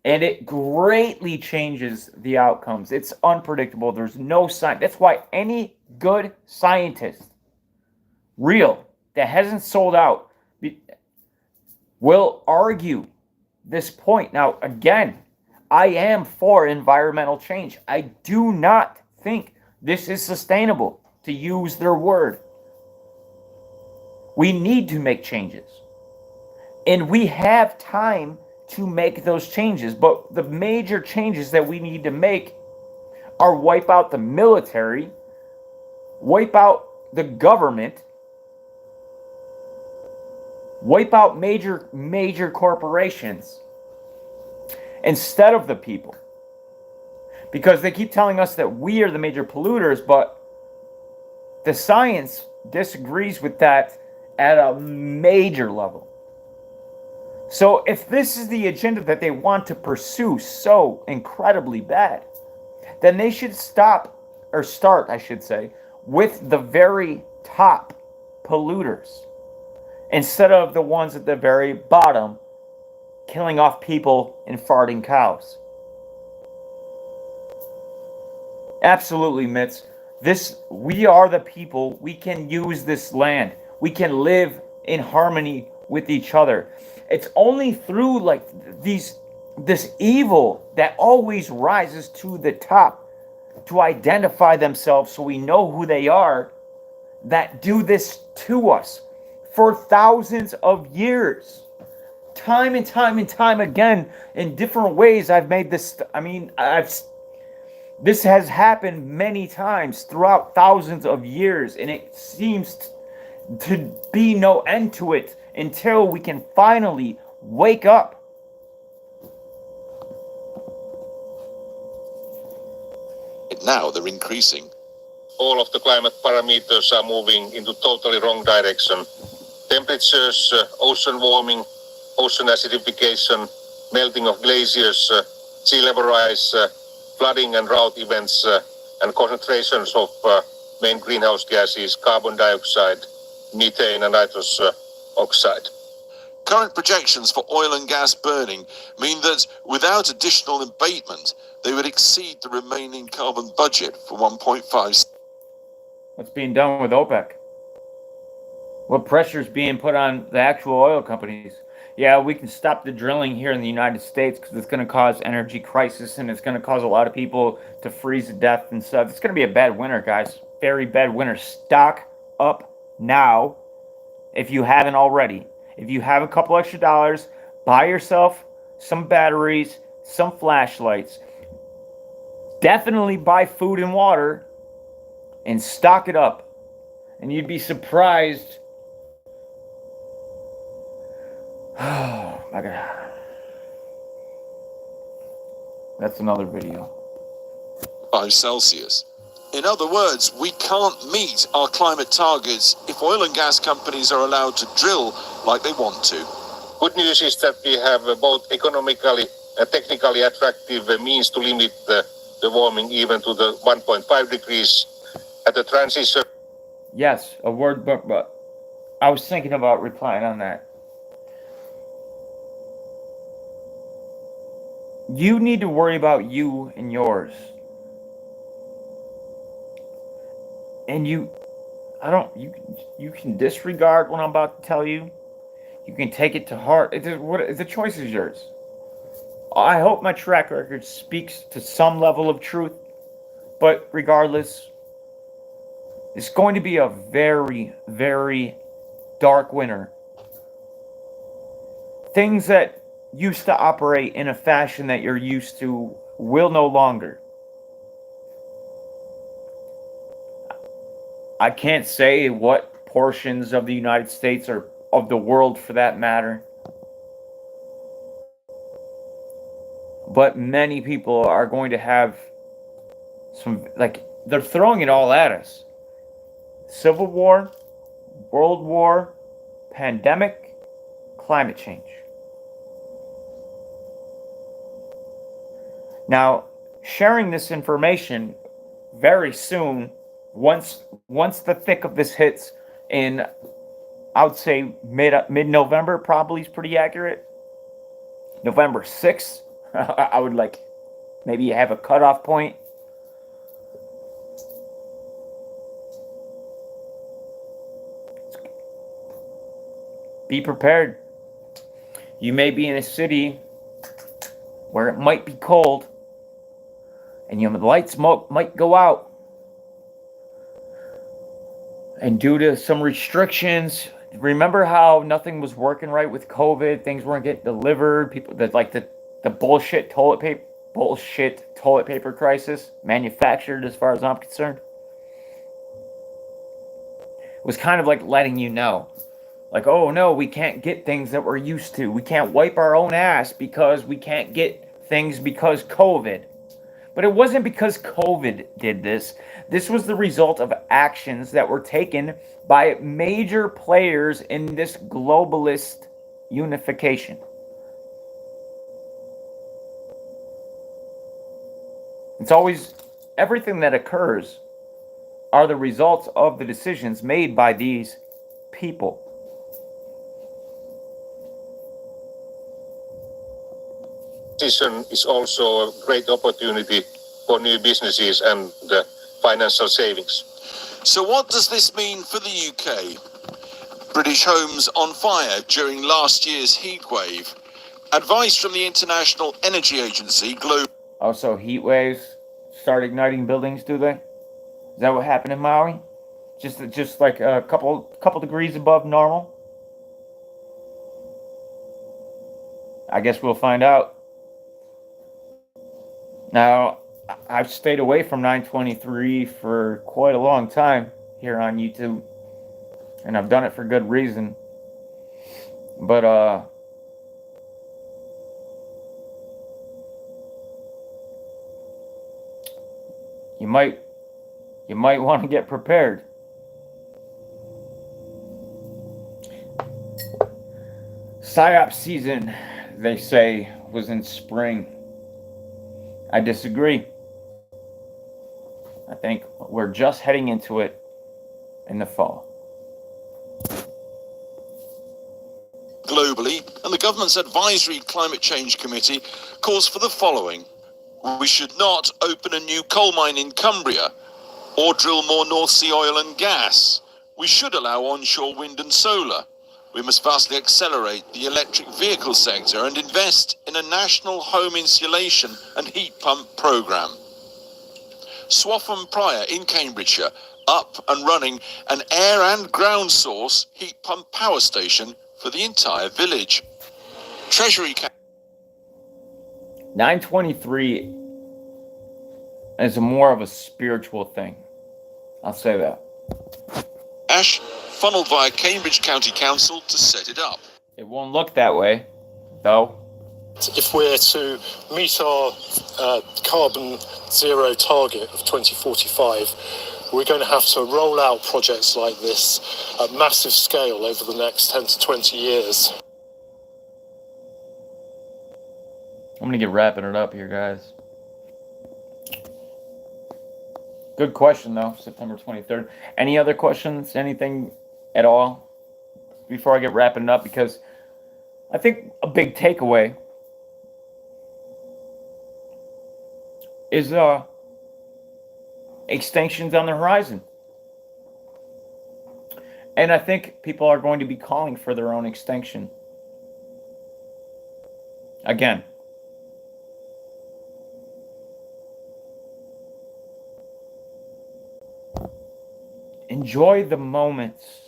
Speaker 1: And it greatly changes the outcomes. It's unpredictable. There's no science. That's why any good scientist, real, that hasn't sold out, will argue this point. Now, again, I am for environmental change. I do not think this is sustainable, to use their word. We need to make changes. And we have time to make those changes. But the major changes that we need to make are wipe out the military, wipe out the government, wipe out major corporations instead of the people. Because they keep telling us that we are the major polluters, but the science disagrees with that at a major level. So if this is the agenda that they want to pursue so incredibly bad, then they should start, I should say, with the very top polluters, instead of the ones at the very bottom killing off people and farting cows. Absolutely, Mitz. We are the people. We can use this land. We can live in harmony with each other. It's only through this evil that always rises to the top to identify themselves so we know who they are, that do this to us for thousands of years. Time and time and time again, in different ways, I've made this. This has happened many times throughout thousands of years, and it seems to be no end to it until we can finally wake up.
Speaker 4: Now they're increasing.
Speaker 9: All of the climate parameters are moving into totally wrong direction. Temperatures, ocean warming, ocean acidification, melting of glaciers, sea level rise, flooding and drought events, and concentrations of main greenhouse gases, carbon dioxide, methane and nitrous oxide.
Speaker 4: Current projections for oil and gas burning mean that without additional abatement, they would exceed the remaining carbon budget for 1.5.
Speaker 1: What's being done with OPEC? What pressure is being put on the actual oil companies? Yeah, we can stop the drilling here in the United States because it's going to cause energy crisis, and it's going to cause a lot of people to freeze to death and stuff. It's going to be a bad winter, guys. Very bad winter. Stock up now if you haven't already. If you have a couple extra dollars, buy yourself some batteries, some flashlights. Definitely buy food and water and stock it up. And you'd be surprised. Oh my God. That's another video.
Speaker 4: 5 Celsius. In other words, we can't meet our climate targets if oil and gas companies are allowed to drill like they want to.
Speaker 9: Good news is that we have both economically and technically attractive means to limit the warming even to the 1.5 degrees at the transition.
Speaker 1: Yes, a word, but I was thinking about replying on that. You need to worry about you and yours. And you can disregard what I'm about to tell you. You can take it to heart. The choice is yours. I hope my track record speaks to some level of truth, but regardless, it's going to be a very, very dark winter. Things that used to operate in a fashion that you're used to will no longer. I can't say what portions of the United States or of the world for that matter, but many people are going to have some, like, they're throwing it all at us. Civil war, world war, pandemic, climate change. Now, sharing this information very soon, once the thick of this hits in, I would say mid-November, probably is pretty accurate. November 6th, I would like maybe have a cutoff point. Be prepared. You may be in a city where it might be cold and the lights might go out. And due to some restrictions, remember how nothing was working right with COVID? Things weren't getting delivered. People that like the bullshit toilet paper crisis, manufactured as far as I'm concerned, was kind of like letting you know, like, oh no, we can't get things that we're used to. We can't wipe our own ass because we can't get things because COVID. But it wasn't because COVID did this. This was the result of actions that were taken by major players in this globalist unification. It's always, everything that occurs are the results of the decisions made by these people.
Speaker 9: Extortion is also a great opportunity for new businesses and financial savings.
Speaker 4: So what does this mean for the UK? British homes on fire during last year's heatwave. Advice from the International Energy Agency global.
Speaker 1: Also, heat waves start igniting buildings, do they? Is that what happened in Maui? Just like a couple degrees above normal? I guess we'll find out. Now, I've stayed away from 923 for quite a long time here on YouTube, and I've done it for good reason. But you might want to get prepared. PSYOP season, they say, was in spring. I disagree. I think we're just heading into it in the fall.
Speaker 4: Globally, and the government's Advisory Climate Change Committee calls for the following. We should not open a new coal mine in Cumbria or drill more North Sea oil and gas. We should allow onshore wind and solar. We must vastly accelerate the electric vehicle sector and invest in a national home insulation and heat pump programme. Swaffham Prior in Cambridgeshire, up and running an air and ground source heat pump power station for the entire village. Treasury
Speaker 1: 923 is more of a spiritual thing. I'll say that.
Speaker 4: Ash funneled via Cambridge County Council to set it up.
Speaker 1: It won't look that way, though.
Speaker 10: If we're to meet our carbon zero target of 2045, we're going to have to roll out projects like this at massive scale over the next 10 to 20 years.
Speaker 1: I'm going to get wrapping it up here, guys. Good question, though, September 23rd. Any other questions? Anything at all before I get wrapping it up? Because I think a big takeaway is extinction's on the horizon. And I think people are going to be calling for their own extinction. Again. Enjoy the moments.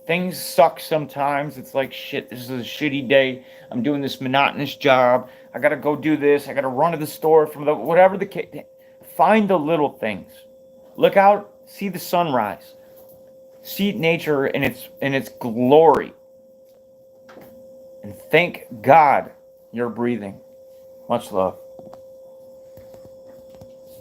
Speaker 1: Things suck sometimes. It's like, shit, this is a shitty day. I'm doing this monotonous job. I gotta go do this. I gotta run to the store from the whatever the case. Find the little things. Look out, see the sunrise. See nature in its glory. And thank God you're breathing. Much love.